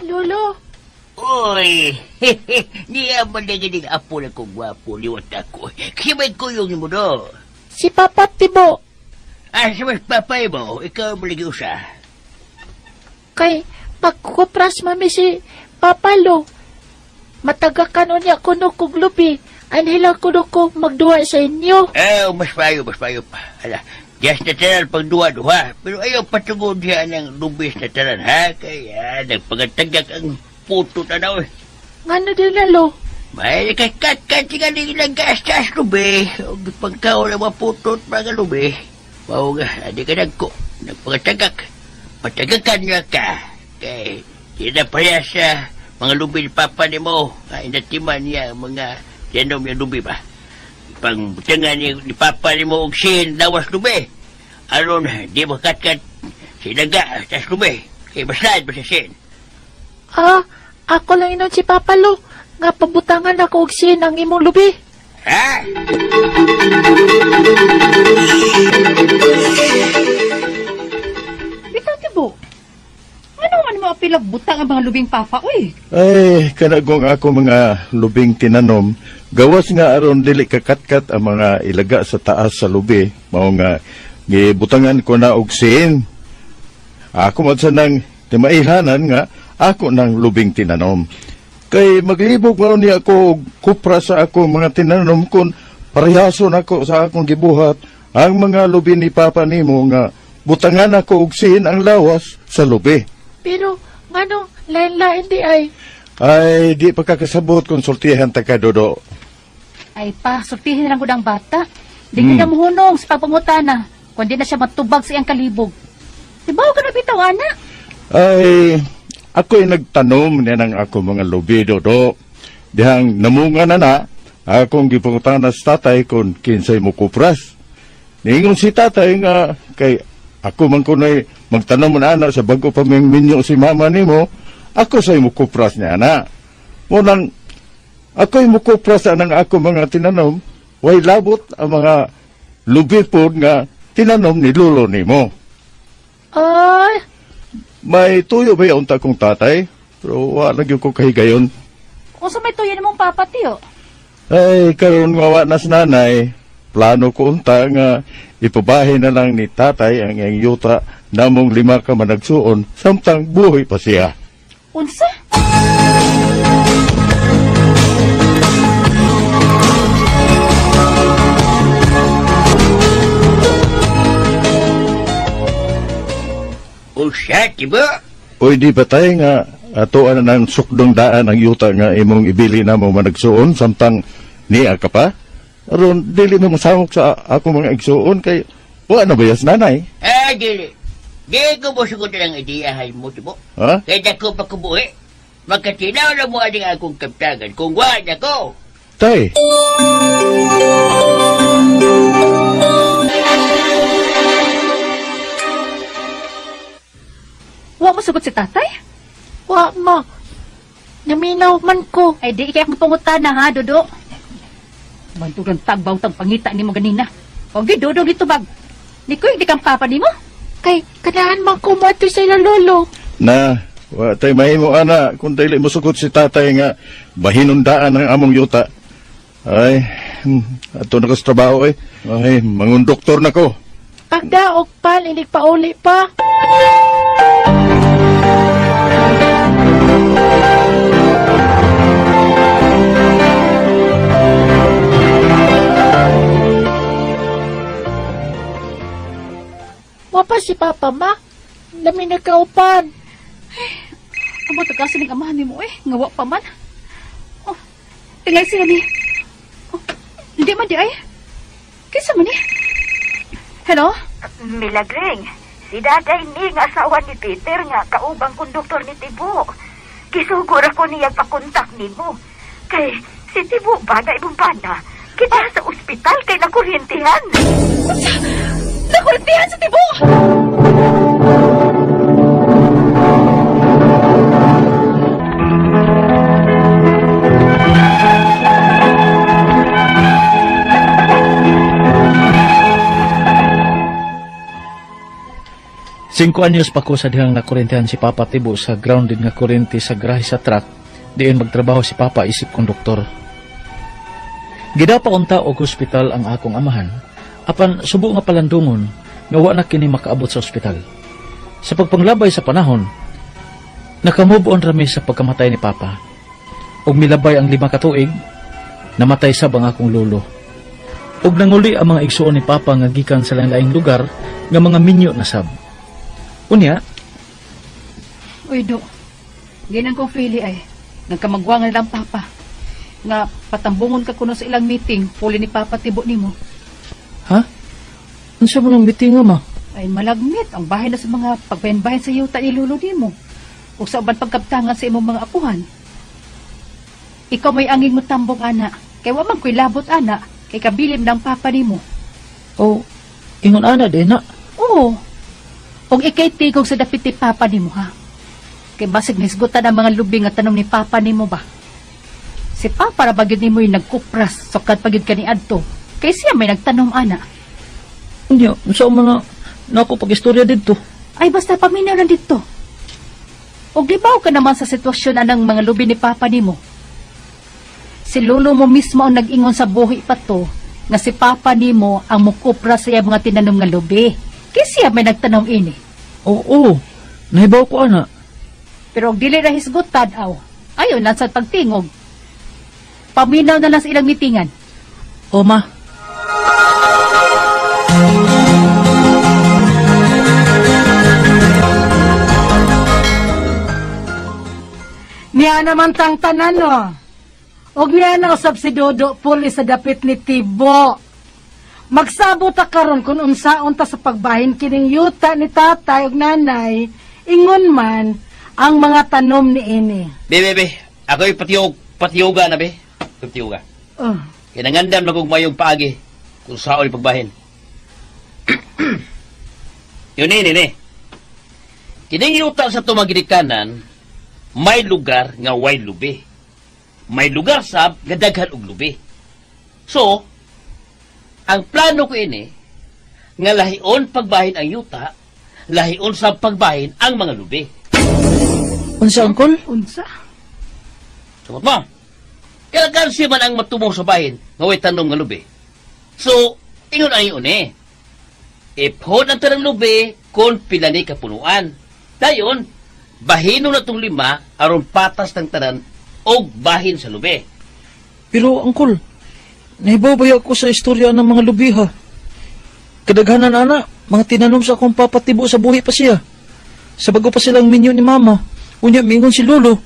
Lolo, Oy, niya ba na ganing apo na kong gwapo, liwat ako. Kasi may kuyong mo do. si Papa Tibo, Ah, sa mas papay mo, ikaw mo lagi usa. kay pagkupras mami si Papa Lo. Matagakan niya kuno kog lupi. Anhila kuno ko magduwa sa inyo. Mas payo pa. Hala, just na tanan pag duwa-duwa. Pero ayaw patugod siya ng lubis na tanan, ha? Kaya nagpagatagak ang puto na daw. Ngano din na Lo? May kakat-kat nga nilang gastas, lubi. O pagkaw na maputot mga lubi. Mau nga, adi ka nagko. Nagpagatagak. Matagakan niya ka. Kay, sinapaya sa mga lubi ni Papa ni mo. Inatiman niya mga yanom yung lubi ba. Pangbutangan ni Papa ni mo og sin dawas lubi. Aron, di makatkat sinaga sa lubi. Kay maslad ba sa sin? Ako lang inon si Papa Lo. Nga pabutangan ako og sin ang imong lubi. Ha? Bitaw tibo. Ano man mo apilag butang ang mga lubing papa, uy? Ay, kanagong ako mga lubing tinanom, gawas nga aron dili kakatkat ang mga ilaga sa taas sa lubi, mao nga gibutangan ko na og sin. Ako man sanang timaihanan nga ako nang lubing tinanom. Kay maglibog mo ni ako og kupra sa ako mga tinanom kun parehason ako sa akong gibuhat ang mga lubi ni Papa nimo nga butangan ako og sin ang lawas sa lubi. Pero, ngano, lain-lain di ay. Ay, di pagkakasabot konsultihan ta ka, Dodo. Ay pa, sultihin lang ko ng bata. Di ka na muhunong sa pagpangutana. Kung di na siya matubag sa iyang kalibog. Di ba ka na bitaw, ana? Ay, ako'y nagtanom niya ng ako mga lubi, Dodo. Dihang namunga na akong gipangutana sa tatay kung kinsay mo kupras. Ningon si tatay nga kay ako man kunay magtanong mo na ana sa bago pa may minyo si mama nimo, ako sa imo kupras niya ana. Munang ako imo kupras anang ako mga tinanom, way labot ang mga lubi po nga tinanom ni lolo nimo. Ay, May tuyo ba yung kong tatay? Pero wala gyud ko kahigayon. kung sa may tuyo ni mong papa, tiyo. Ay, karon nga wa na si nanay. Plano ko unta nga ipabahin na lang ni tatay ang iyang yuta namong 5 ka managsuon samtang buhay pa siya. Unsa? O siya, tiba? Pwede ba tayo nga ato na ng sukdong daan ang yuta nga imong ibili na mo managsuon samtang niya ka pa? Aron dili mo masamok sa ako mga igsuon kay wa na bayas nanay. Dili. Di ko mo sugod ng ideyahay mo, tibo. Ha? Kaya ko pa kubuhi. Magkatinaw na mo aning akong kaptagan kung wala ko. Tay. Wa mo sugot si tatay? Wa mo. Naminaw man ko. Ay, di ikay akong pangutan na ha, Dodo. Bantugang tagbaw tang pangita ni mo ganina. Huwag di, Dodo, dito bag. Di ko, hindi kang papa ni mo. Kay, kanahan man ko mato sa ilang lolo. Na, wa tay mahimo ana kung dili mo sugot si tatay nga bahinundaan ang among yuta. Ay, ato na ko sa trabaho eh. Ay, mangun doktor na ko. Pagdaog pa, linig pa uli pa. Wapa si Papa, ma. Lami nagkaupan. Ay, amo tagasan ng amahan ni mo eh. Ngawa pa man. Oh, tingay sila ni. Oh, hindi man di ay. Kaysa man eh. Hello? Milagring, si Daday ni nga asawa ni Peter nga kaubang konduktor ni Tibo. Kisugur ako niya pakontak ni mo. Kay si Tibo ba na ibumbana? Kita sa ospital kay nakuryentihan. Nakuryentihan sa Tibo! Singko anyos pa ko sa dihang nakurentehan si Papa Tibo sa grounded nga kurente sa grahe sa truck diin magtrabaho si Papa isip konduktor. Gidapa unta og ospital ang akong amahan apan subo nga palandungon nga wa na kini makaabot sa ospital. Sa pagpanglabay sa panahon, nakamove on rami sa pagkamatay ni Papa. Og milabay ang 5 ka tuig, namatay sab ang akong lolo. Og nanguli ang mga igsuon ni Papa nga gikan sa lain-laing lugar nga mga minyo na sab. Unya, Uy, Do. Ginang kong fili ay. Nagkamagwangan lang Papa. Nga patambungon ka kuno sa ilang meeting, puli ni Papa Tibo ni mo. ha? Ano siya mo ng biting nga ma? Ay malagmit ang bahay na sa mga pagbayan-bayan sa yuta ni Lolo ni mo. O sa uban pagkabtangan sa imong mga apuhan. Ikaw may angin mo tambong, ana. Kay wa man ko'y labot, ana. Kay kabilim ng Papa ni mo. O, ingon ana din na. Oo. Og ikay tigog sa dapit ni Papa ni mo, ha? Kay basig nisgutan ang mga lubing at tanom ni Papa ni mo ba? Si Papa rabagid ni mo yung nagkupras sokad pagid ka ni Adto. Kay siya may nagtanom, ana. Unya, saan mo na ako pag-istorya dito? Ay basta paminaw lang dito. Og libaw ka naman sa sitwasyon anang mga lubi ni Papa ni mo. Si Lolo mo mismo ang nag-ingon sa buhi pa to nga si Papa ni mo ang mukupras sa iya mga tinanom nga lubi. Kaya siya may nagtanom ini. Oo, nahibaw ko ana. Pero og dili ra hisgot tanaw. Ayon lang sa pagtingog. Paminaw na lang sa ilang mitingan. O ma, Niya naman tang tanan, no? Og niya na usab si Dodo puli sa dapit ni Tibo. Magsabot ta karon kung unsaon ta sa pagbahin kining yuta ni tatay ug nanay, ingon man ang mga tanom ni ini. Be. Ako'y patiyoga na, be. Patiyoga. Oh. Kinangandam na kong mayong paagi kung saan pagbahin. Yun ni. Kining yuta sa tumagirikanan, may lugar nga way lubi. May lugar sab nga daghan og lubi. So, ang plano ko ini, nga lahion pagbahin ang yuta, lahion sa pagbahin ang mga lubi. Unsa, Uncle? Unsa? Sagot mo. Kailangan siya man ang matumong sa bahin, nga way tanong nga lubi. So, ingon ang yun Iphon ang tarang lubi kung pila ni kapunuan. Dayon, bahino na tong 5 aron patas ng tanan og bahin sa lubi. Pero, Uncle, nahibaw ako sa istorya ng mga lubi, ha? Kadaghanan, ana, mga tinanom sa akong papatibo sa buhi pa siya. Sa bago pa silang minyo ni Mama, unya mingon si Lolo.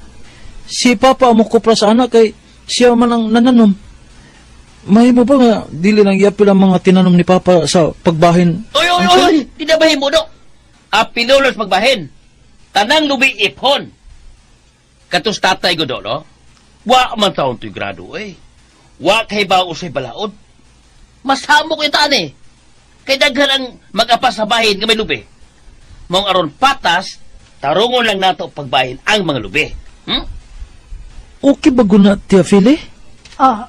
Si Papa amo kopra sa anak kay siya man ang nananom. Mahimo ba nga, dili lang yapil ang mga tinanom ni Papa sa pagbahin? Oy! Dinabahin mo, no? Apinulos pagbahin. Tanang lubi iphon. Katos tatay ko do, no? Wa man taon to'y grado, eh. Wa kay ba usay balaod. Masamo ko yung taan, Kay daghan ang mag-apas sa bahin nga may lubi. Mong aron patas, tarungon lang nato pagbahin ang mga lubi. Okay ba guna, Tia Philly? Ha?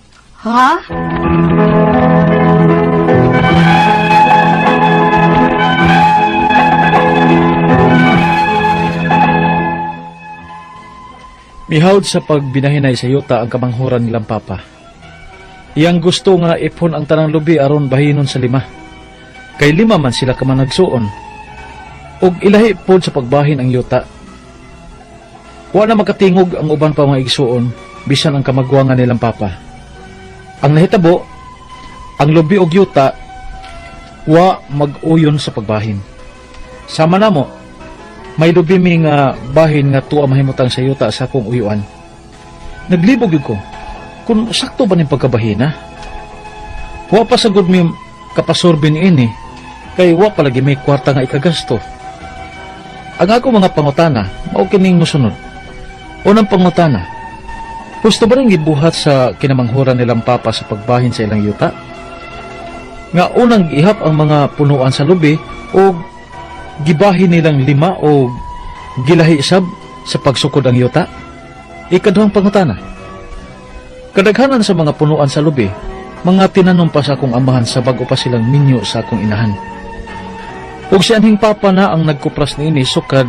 Mihawd sa pagbinahinay sa yuta ang kamanghuran nilang Papa. Iyang gusto nga ipon ang tanang lubi aron bahinon sa 5. Kay 5 man sila kamanagsuon. Og ilahi pod sa pagbahin ang yuta. Wa na makatingog ang uban pa mga igsuon bisan ang kamagwangan nilang Papa. Ang nahitabo, ang lubi og yuta wa mag-uyon sa pagbahin. Sama namo, may lubi mi nga bahin nga tuwa mahimutang sa yuta sa akong uyuan. Naglibog ko kung sakto ba ning pagkabahina. Wa pa sagud mi kapasorbin ini kay wa palagi may kwarta nga ikagasto. Ang ako mga pangutana mao kining mosunod. Unang pangutana, gusto ba rin gibuhat sa kinamanghuran nilang Papa sa pagbahin sa ilang yuta? Nga unang ihap ang mga punuan sa lubi o gibahin nilang 5 o gilahi sab sa pagsukod ang yuta? Ikaduhang pangutana, kadaghanan sa mga punuan sa lubi, mga tinanom pa sa akong amahan sa bago pa silang minyo sa akong inahan. Ug si anhing Papa na ang nagkupras niini sukad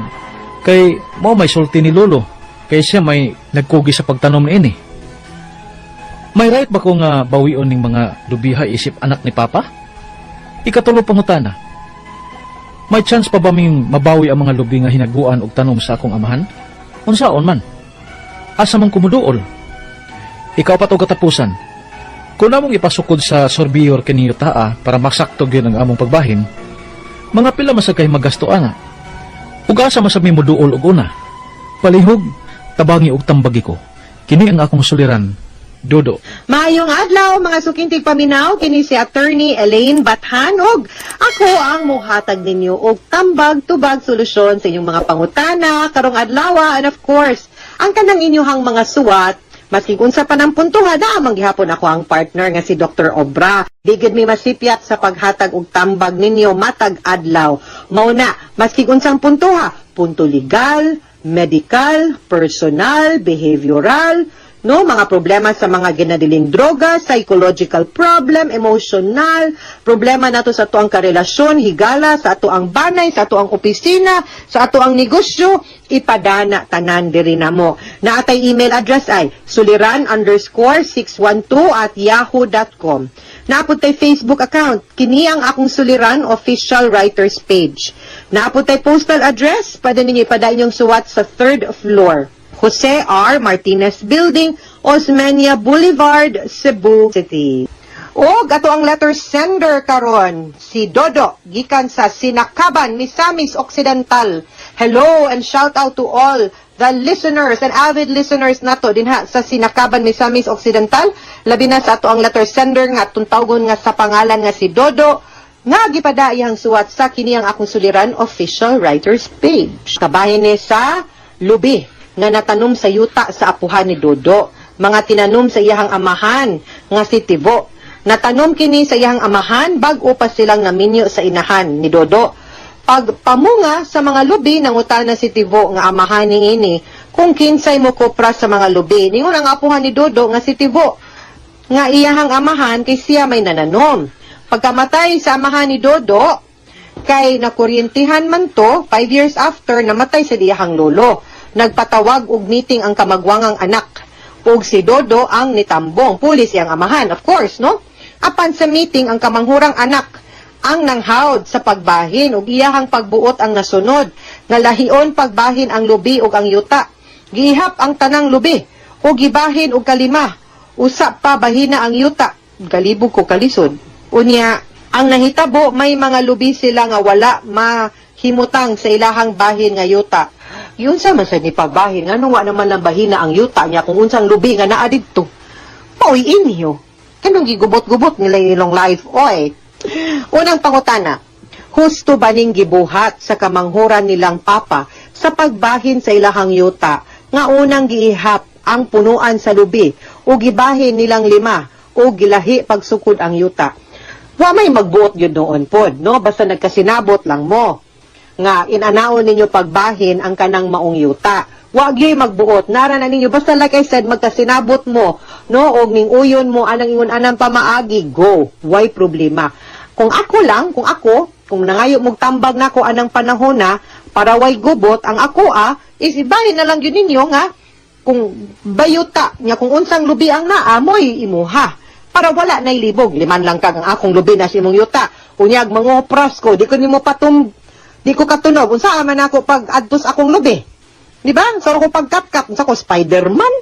kay mao may sulti ni Lolo kay siya may nagkugi sa pagtanom niini. May right ba ko nga bawion ning mga lubiha isip anak ni Papa? Ikatulo pangutana, may chance pa ba ming mabawi ang mga lubi nga hinaguan og tanom sa akong amahan? Unsaon man? Asa man kumuduol? Ikaw pa to katapusan. Kung namong ipasukod sa sorbiyor kini yutaa para masakto gyud ang among pagbahin, mga pila masagkay magasto ana. Ug asa masami mo duol og una? Palihog, tabangi og tambagi ko. Kini ang akong suliran, Dodo. Maayong adlaw mga sukintig paminaw, kini si Attorney Elaine Bathanog. Ako ang muhatag ninyo og tambag-tubag solusyon sa inyong mga pangutana karong adlaw, and of course, ang kanang inyuhang mga suwat. Maski kung sa panampuntuha na amang gihapon ako ang partner nga si Dr. Obra. Digid mi masipyat sa paghatag og tambag ninyo matag adlaw. Mauna, maski kung sa puntuha, punto legal, medical, personal, behavioral, no, mga problema sa mga ginadiling droga, psychological problem, emotional, problema nato sa ato ang karelasyon, higala, sa ato ang banay, sa ato ang opisina, sa ato ang negosyo, ipadana tanan diri namo. Na atay email address ay suliran_612@yahoo.com. Naapod tay Facebook account, kini ang akong Suliran official writers page. Naapod tay postal address, pwede ninyo ipada inyong suwat sa 3rd floor. Jose R. Martinez Building, Osmeña Boulevard, Cebu City. O, gato ang letter sender karon, si Dodo, gikan sa Sinakaban, Misamis Occidental. Hello and shout out to all the listeners and avid listeners nato dinha sa Sinakaban, Misamis Occidental. Labi na sa ato ang letter sender nga tuntawgon nga sa pangalan nga si Dodo, nga gipada iyang suwat sa kini ang akong suliran official writers page. Kabahin ni sa lubi nga natanom sa yuta sa apuhan ni Dodo, mga tinanom sa iyahang amahan nga si Tibo. Natanom kini sa iyang amahan bag-o pa silang naminyo sa inahan ni Dodo. Pag pamunga sa mga lubi, nangutana si Tibo nga amahan ni ini kung kinsay mo kopra sa mga lubi. Ningon ang apuhan ni Dodo nga si Tibo nga iyahang amahan kay siya may nananom. Pagkamatay sa amahan ni Dodo, kay nakuryentihan man to, 5 years after, namatay sa diyahang lolo. Nagpatawag og meeting ang kamagwangang anak. Ug si Dodo ang nitambong. Pulis iyang amahan, of course, no? Apan sa meeting, ang kamanghurang anak ang nanghawd sa pagbahin ug iyahang pagbuot ang nasunod. Ngalahion pagbahin ang lubi ug ang yuta. Gihap ang tanang lubi ug gibahin og kalima. Usap pa bahina ang yuta. Galibog ko kalisod. Unya, ang nahitabo may mga lubi sila nga wala mahimutang sa ilahang bahin nga yuta. Yun sa man sa ni pagbahin, nga wa naman lang bahina ang yuta niya kung unsang lubi nga naa didto. Pauy inyo. Kanong gigubot-gubot nila ilong life, oy. Unang pangutana, husto ba ning gibuhat sa kamanghuran nilang papa sa pagbahin sa ilahang yuta nga unang giihap ang punuan sa lubi o gibahin nilang 5 o gilahi pagsukod ang yuta? Wa may magbuot yun noon pod, no? Basta nagkasinabot lang mo nga inanaon ninyo pagbahin ang kanang maong yuta. Wa gyud magbuot, nara na ninyo basta like I said magkasinabot mo, no? Og ning uyon mo anang ingon anang pamaagi, go. Why problema? Kung kung nangayo mog tambag nako anang panahon na para way gubot ang ako is ibahin na lang yun ninyo nga kung bayuta nya kung unsang lubi ang naa mo'y imuha para wala na ilibog. 5 lang kag ang akong lubi na si mong yuta. Unyag mangopras ko, di ko katunog unsa man ako pag adtos akong lubi. Di ba? So ako pagkap-kap sa ko Spider-Man.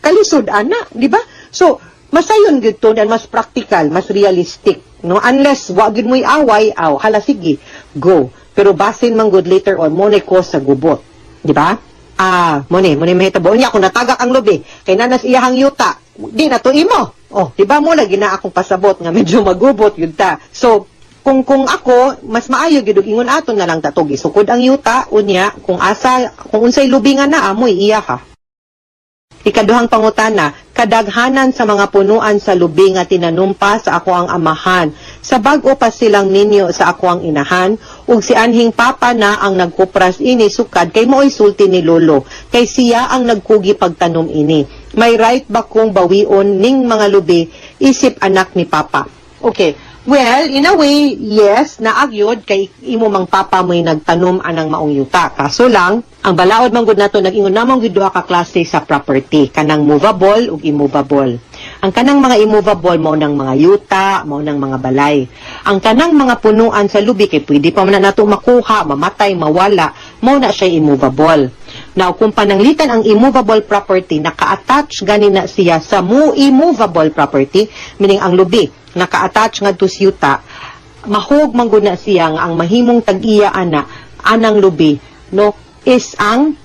Kalisod ana, di ba? So masayon gid to and mas practical, mas realistic, no? Unless wa gid mo'y away, hala sige, go. Pero basin man good later on mo ko sa gubot, di ba? Mo ni mahitabo niya kung natagak ang lubi kay nanas iyahang yuta. Di na to imo. Oh, di ba mo lagi na akong pasabot nga medyo magubot yun ta. So kung ako mas maayo gid og ingon aton na lang tatog isukod ang yuta unya kung unsay lubi nga naa mo iya ha. Ikaduhang pangutana, kadaghanan sa mga punuan sa lubi nga tinanumpa sa ako ang amahan, sa bag-o pa silang ninyo sa ako ang inahan, ug si anhing papa na ang nagkupras ini sukad kay mo'y sulti ni lolo, kay siya ang nagkugi pagtanom ini. May right ba kung bawion ning mga lubi isip anak ni papa? Okay. Well, in a way, yes, naagyod kay imo mang papa mo'y nagtanom anang maong yuta. Kaso lang, ang balaod man gud nato nag-ingon namong gid duha ka klase sa property, kanang movable ug immovable. Ang kanang mga immovable mao nang mga yuta, mao nang mga balay. Ang kanang mga punuan sa lubi kay pwede pa man nato makuha, mamatay, mawala, mao na siya immovable. Now, kung pananglitan ang immovable property, naka-attach gani na siya sa immovable property, meaning ang lubi naka-attach nga to yuta, mahog man gud na siya nga ang mahimong tag-iya anang lubi, no, is ang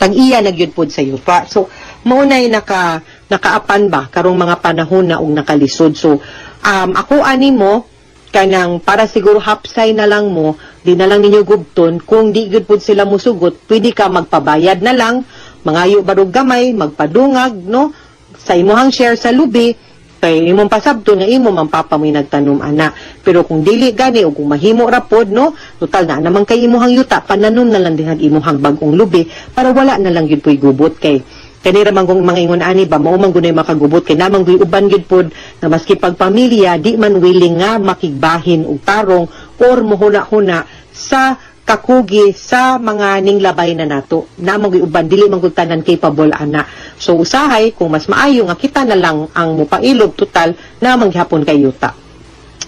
tag-iya nagyud pod sa yuta. So maunay nakaapan ba karong mga panahon na og nakalisod. So ako animo kanang para siguro hapsay na lang mo, di na lang ninyo gubton, kung di gud pod sila musugot, pwede ka magpabayad na lang, mangayo barog gamay, magpadungag, no, sa imuhang share sa lubi, kay imong pasabto nga imo man papa mo'y nagtanom ana. Pero kung dili gani o kung mahimo ra pod, no, total na naman kay imuhang yuta, pananon na lang dihang imuhang bag-ong lubi para wala na lang gyud po'y gubot kay kanira man kung mga ingon ani ba mao man gunay makagubot kay namang gyud uban gyud pod na maski pagpamilya di man willing nga makigbahin og tarong or mohuna-huna sa kakugi sa mga ninglabay na nato. Namang uban dili man gud tanan capable ana. So usahay kung mas maayo nga kita na lang ang mupailog total namang gihapon kay yuta.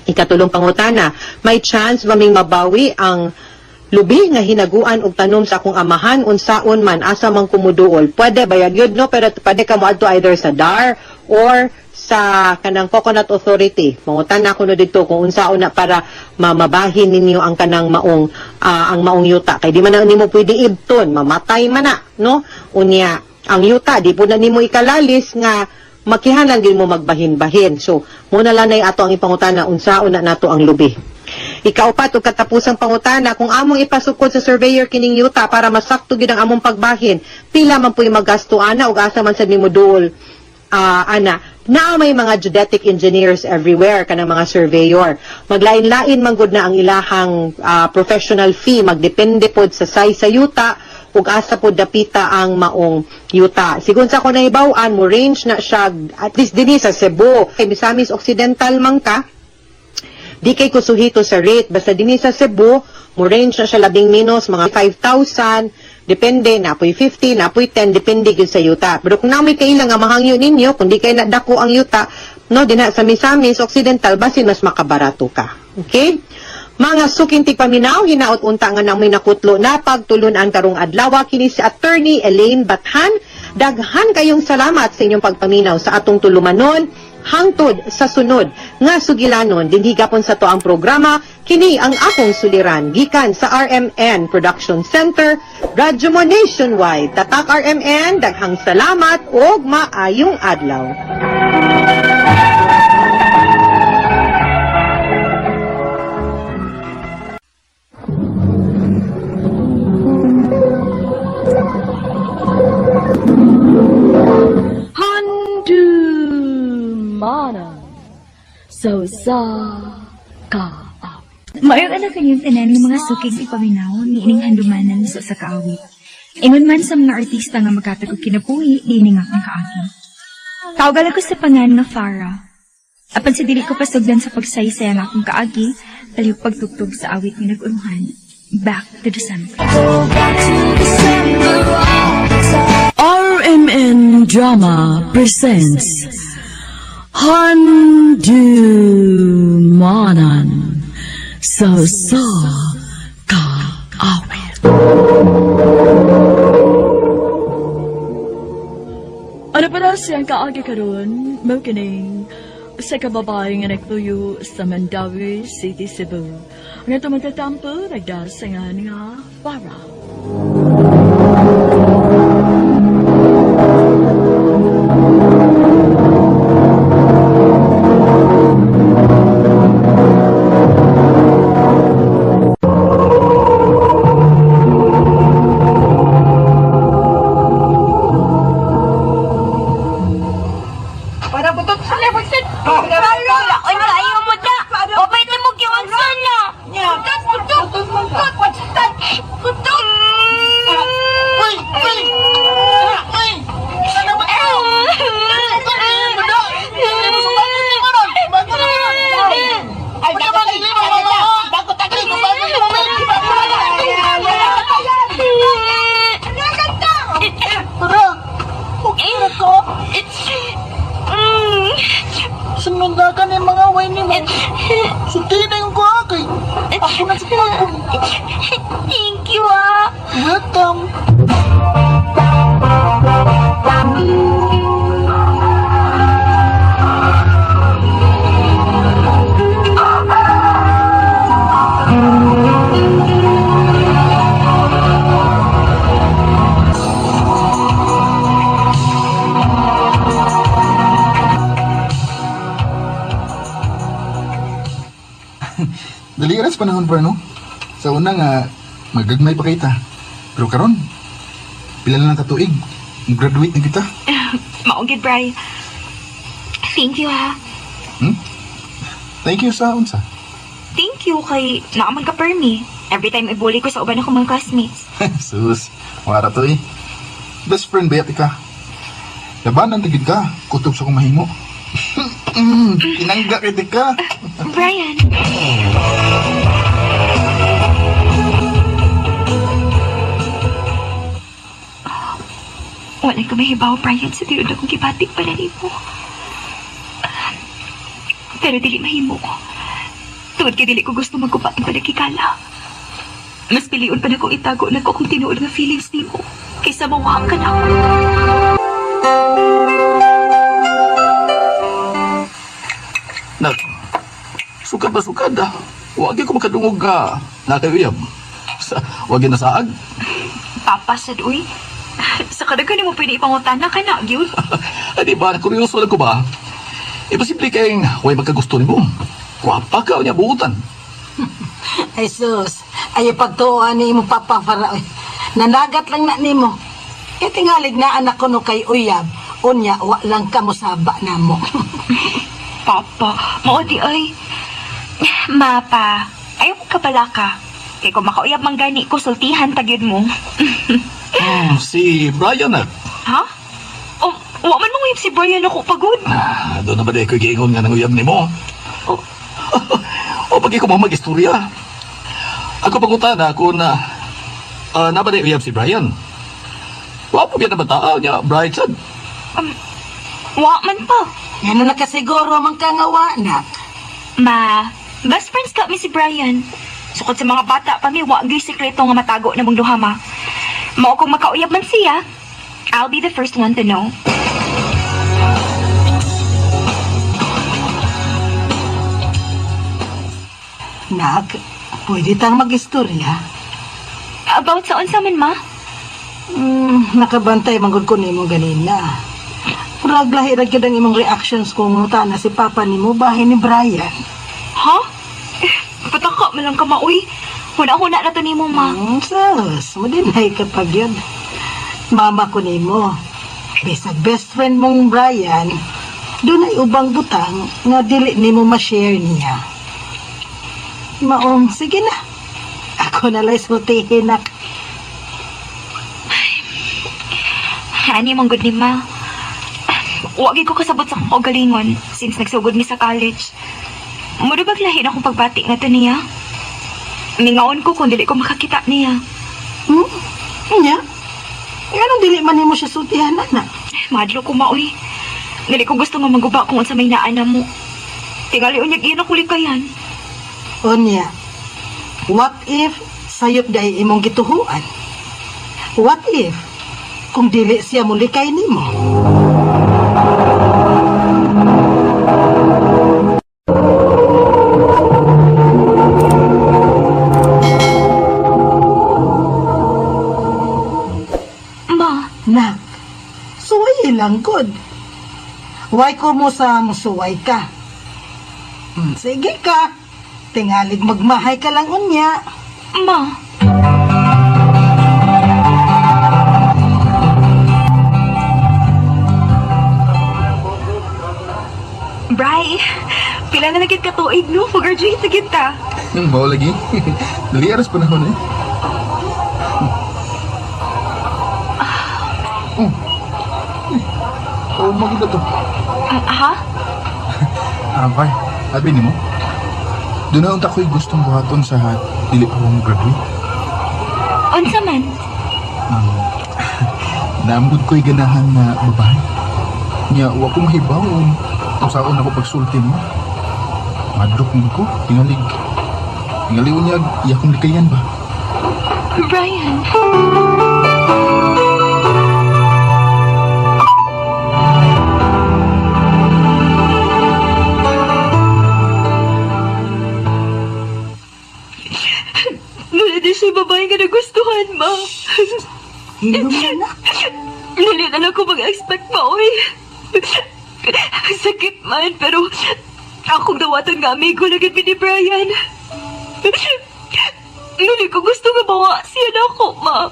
Ikatulong pangutana, may chance ba ming mabawi ang lubi nga hinaguan og tanom sa akong amahan unsaon man asa man kumuduol? Pwede bayag yun, no? Pero pwede ka moadto either sa DAR or sa kanang Coconut Authority. Mangutan ako no dito kung unsaon na para mamabahin ninyo ang kanang maong ang maong yuta. Kay di man na nimo pwede ibton, mamatay man na, no? Unya ang yuta di po na nimo ikalalis nga makihanan din mo magbahin-bahin. So muna lang nay ato ang ipangutana unsaon na nato ang lubi. Ikaupat og katapusang pangutana, kung among ipasukod sa surveyor kining yuta para masakto gid ang among pagbahin, pila man puy magasto ana ug asa man sad nimo duol ana, na may mga geodetic engineers everywhere, kanang mga surveyor. Maglain-lain manggod na ang ilahang professional fee, magdepende pod sa size sa yuta, ug asa pod dapita ang maong yuta. Sigun sa ko nahibaw-an, mo range na siya, at least dinhi sa Cebu. Kay Misamis Occidental man ka, di kay kusuhito sa rate, basta dinhi sa Cebu, mo range na siya labing minus, mga 5,000, depende, napoy 50, napoy 10, depende yun sa yuta. Pero kung namoy kailang nga mahangyo ninyo, kung di kayo nadako ang yuta, no, dina sa Misamis Occidental, basin mas makabarato ka. Okay? Mga suking tigpaminaw, hinaot unta nga nang may nakutlo na pagtulunan karong adlaw, kini si Attorney Elaine Bathan. Daghan kayong salamat sa inyong pagpaminaw sa atong tulumanon, hangtod sa sunod nga sugilanon dinhi gapon sa to ang programa. Kini ang akong suliran gikan sa RMN Production Center, Radyo Mo Nationwide. Tatak RMN, daghang salamat ug maayong adlaw. Mana so sa ka. Maayong anak kanyang tanan ng mga sukig ipaminaw ni ining handumanan sa kaawit. Ingon man sa mga artista nga magkatag og kinabuhi ni ining akong kaagi. Kaugal ko sa pangan nga Farah. Apan sa dili ko pasugdan sa pagsaysay ang akong kaagi, paliw pagtugtog sa awit ni nag-unuhan. Back to December. RMN Drama presents Handumanan sa kaawit. Ano para siyang kaagi karon? Mao kining sa kababae nga nagtuyo sa Mandawi City, Cebu. Nga ito magtatampo, nagdasangan nga Farah. Sumundakan yung mga way ni mo. Suntiin na yung kuhakay. Ako na sa pagkong. Thank you, ah. Welcome. Dali sa panahon pa, no? Sa una nga, magagmay pa kita. Pero karon, pila na lang katuig. Graduate na kita. Maugid, Bri. Thank you, ha. Thank you sa unsa. Thank you kay naaman ka permi. Every time ibuli ko sa uban akong mga classmates. Sus, wala to eh. Best friend bayat ka. Labanan tigid ka, kutob sa kong mahimo. Tinangga kay ka. Brian. Wala ko mahibaw, Brian, sa tiyo na kong kibatik pala ni mo. Pero dili mahimo ko. Tungod kay dili ko gusto magkupat ang panagkikala. Mas piliun pa na kong itago na ko kung tinuod nga feelings ni mo kaysa mawak ka na ako. Nak, sukad ba sukad ah? Huwag ko makadungog ka. Nakawiyab. Huwag na saag. Papasad, uy. Sa kadagan mo pwede ipangutan na ka na, Gyud. Di ba, kuryoso lang ko ba? Posible kayong huwag magkagusto ni mo. Kwapa ka o niya buutan. Ay sus, ay pagtuoan ni mo Papa Farah. Nanagat lang na ni mo. Kaya tingalig na anak ko no kay Uyab. Unya, wa lang ka mo saba na mo. Papa, mao di ay. Mapa, ayaw mo kabala ka. Kaya kung makauyab mang gani ko, sultihan tagyod mo. Si Brian na. Ha? Oh, wa man mong uyab si Brian ako pagod. Doon na ba di ko giingon nga nanguyab ni mo? O pagi ko mo mag-istorya. Ako pangutana ako na ba di uyab si Brian? Wa po yan na bataan niya, Brian sad. Wa man pa. Ano na kasiguro man ka nga wa na? Ma, best friends ka mi si Brian. Sukod sa mga bata pa mi, wa gyud sikreto nga matago na mong duha ma. Mao kung makauyab man siya, I'll be the first one to know. Nak, pwede tang mag-istorya? About sa unsa man ma? Nakabantay manggod ko nimo ganina. Murag lahi ra gyud ang imong reactions kung muta na si Papa nimo bahin ni Brian. Ha? Pataka man lang ka mauy. Huna-huna na to nimo ma. Sus, madinay ka pa gyud. Mama ko nimo. Bisag best friend mong Brian, doon ay ubang butang nga dili nimo ma-share niya. Maong, sige na. Ako na lang sultihin na. Ani mong good ni ma. Wagi ko kasabot sa akong kaugalingon since nagsugod mi sa college. Mudubag lahin akong pagbati nga to niya. Mingaon ko kung dili ko makakita niya. Niya? Anong dili man nimo siya sultihan na? Madlo ko maoy. Dili ko gusto nga maguba kung sa may naana mo. Tingali unyag iyan ako likayan. Onya, what if sayop dahi imong gituhuan? What if kung dili siya mulikay nimo? Ma, nak, suway lang good. Why ko mo sa musuway ka? Sige ka. Tingalig magmahay ka lang unya. Ma. Bri, pila na lagit ka tuig no? Mag-graduate na kita. Mau lagi. Dali aras panahon eh. Oh, maganda to. Ha? Bar, abi ni mo? Doon na unta ko'y gustong buhaton sa dili pa akong graduate. Unsa man? Naambod ko'y ganahan na babae. Nya, wa ko mahibaw kung saan ako pagsulti mo. Madrop mo ko, tingalig. Tingalig unyag, iya kong likayan ba? Brian. Nalala siya babae nga nagustuhan, ma. Hilom na na. Nalala na ko mag-expect pa, oy. Sakit man, pero akong dawatan nga amigo lagit ni Brian. Nuli ko gusto nga bawa siya na ako, ma.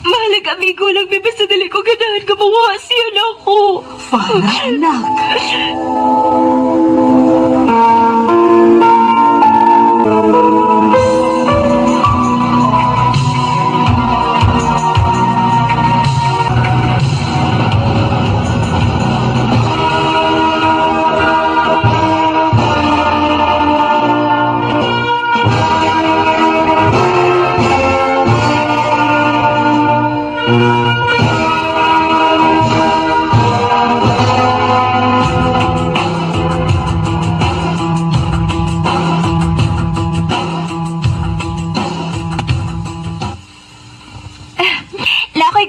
Mahalag amigo lang, may basta dali ko ganahan ka bawa siya na ako. Para, anak.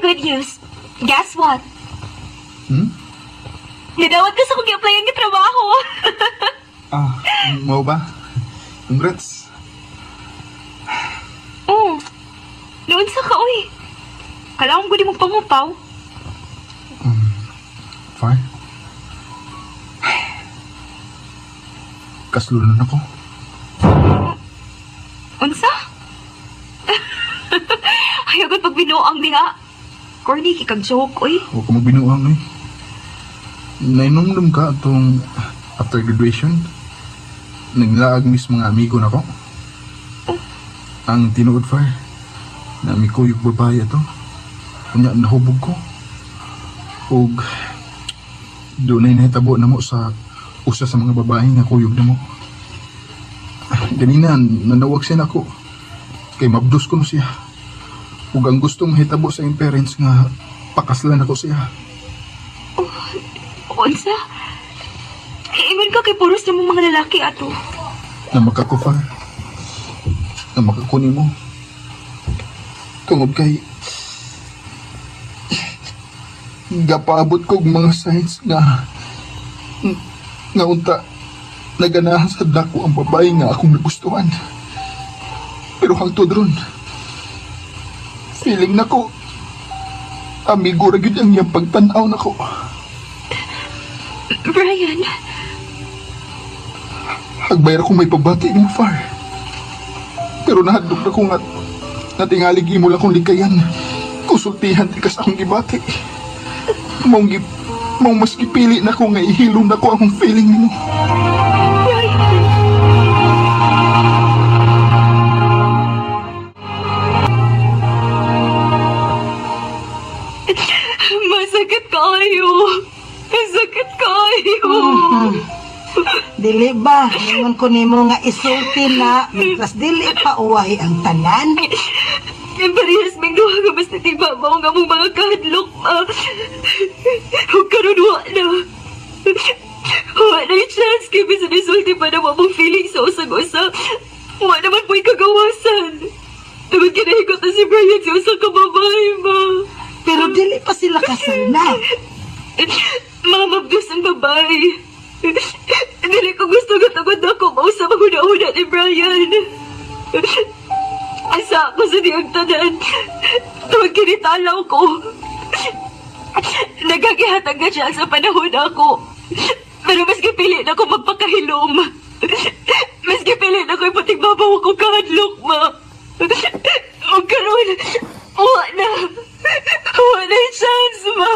Good news. Guess what? Nadawat ko sa kong i-applyan ng trabaho. Mau ba? Congrats. Noon sa ka, uy. Kailangan ko di mo pangupaw. Fine. Kaslunan ako. Unsa? Ayaw ko pag binuang diha. Corny, kikag joke, oy. Huwag ka magbinuang eh. Nainomdom ka itong after graduation. Naglaag mis mga amigo na ko. Ang tinuod far na may kuyog babae ito. Kunya nahubog ko. Ug doon ay nahitabo na mo sa usa sa mga babae nga kuyog na mo. Ganina, nanawag siya na ako. Kay mabdos ko na siya. Ug ang gusto mahitabo sa iyong parents nga pakaslan ako siya. Unsa? Iingon ka kay puros na mong mga lalaki ato. Na makakufar. Na makakuni mo. Tungod kay gapaabot ko mga signs nga unta naganahan sa dako ang babae nga akong nagustuhan. Pero hangtod ron, feeling na ko amigo ra gyud ang iyang pagtanaw na ko. Brian, Hagbay ra kong may pabati ni Far. Pero nahadlok na ko nga tingalig imo lang kong likayan. Konsultihan ti kas akong gibati. Maong mas gipili na ko nga ihilom na ko akong feeling nimo. masakit kayo. Masakit kayo. Dili ba? Ingon ko nimo nga isulti na, mientras dili pa uwahi ang tanan. Parehas may duha ka basta di ba mo nga mong mga kahadlok pa. Huwag karoon na. Wala na yung chance kaya bisa nisulti pa naman mong feeling sa usag-usa. Wala naman po'y kagawasan. Naman kinahikot na si Brian sa usang kababae ba. Pero dili pa sila kasal na. Mga mabdos ang babae. Dili ko gusto gatagod ako mausap ang una-una ni Brian. Asa ako sa diyang tanan. Tuwag kinitalaw ko. Nagagihatag na siya sa panahon ako. Pero mas gipili na ako magpakahilom. Mas gipili na ako ipatigbabaw ako kahadlok, ma. O karoon, wala yung chance, ma.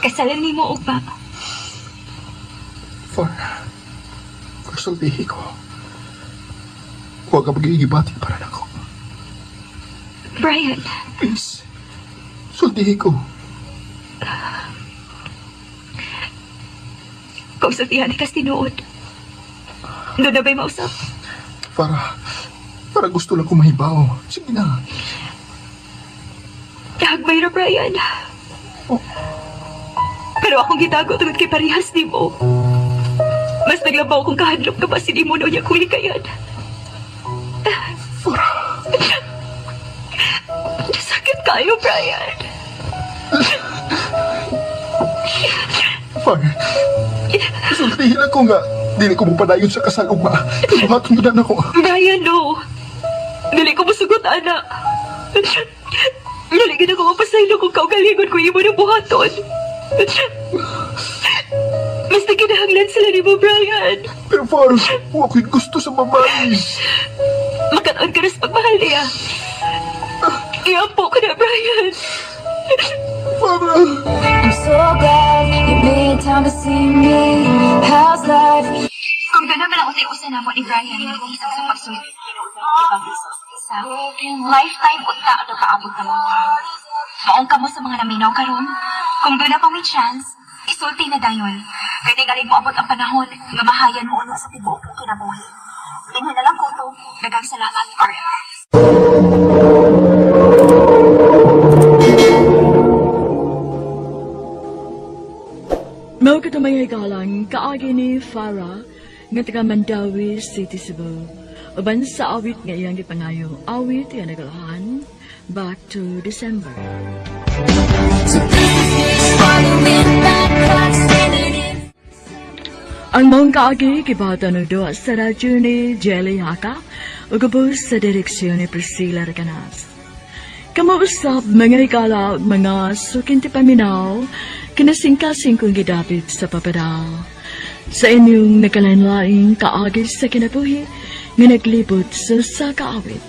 Kasalan ni mo, Upa. Far sultihi ko. Huwag ka magigibati para na ko. Brian. Please. Sultihi ko. Kung sultihan ni Kastinood. Doon na ba'y mausap? Para gusto lang ko mahibaw. Sige na. Hagbay na, Brian. Pero akong gitago tungod kay parihas ni mo. Mas naglabaw kung kahadlok ka pa sili mo niya kung likayan. Sakit kayo, Brian. Far, sultihin ako nga. Dili ko mapadayon sa kasal ugma. Buhatong gidan ako. Brian, no. Dili ko musugot, anak. Dili gina ko mapasaylo kung kaugalingon ko imo ng buhaton. Mas nakinahanglan sila ni mo, Brian. Pero Far, huwag ko'y gusto sa babae. Makataon ka na sa pagmahal niya. Iampo ka na, Brian. I'm so glad you made time to see me. How's life? Kung gano'n man ang usay-usay na mo ni Brian, nag-iisang sa pagsulti sa lifetime unta ang nakaabot ka mo. Maong ka mo sa mga naminaw karon. Kung doon na pa may chance, isulti na dayon. Kaya tingaling mo abot ang panahon nga mahayan mo ulo sa tibuok ng kinabuhi. Tingnan na lang ko ito. Dagang salamat, Arya. Mao katamay galang kaagi ni Farah nga taga Mandawi City, Cebu. Uban sa awit nga iyang gipangayo, awit nga nagalahan Back to December. Ang mong kaagi kibata no do sa radyo ni Jelly Haka ugubos sa direksyon ni Priscilla Recanas. Kamausap mga higala ug mga suking ti paminaw, kinasingkasing kong gidapit sa papadaw. Sa inyong nagkalain-laing kaagis sa kinabuhi, nga naglibot sa kaawit.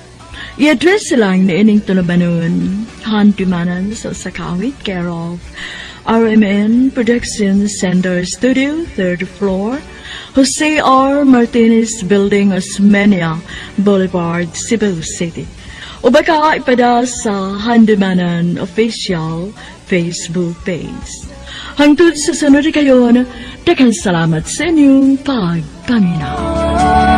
I-address lang ni ining tulubanon, hantimanan sa kaawit, care of RMN Productions Center Studio, 3rd floor, Jose R. Martinez Building, Osmeña Boulevard, Cebu City. O baka ipada sa Handimanan Official Facebook page. Hangtod sa sunod kayon, daghang salamat sa inyong pagpaminaw.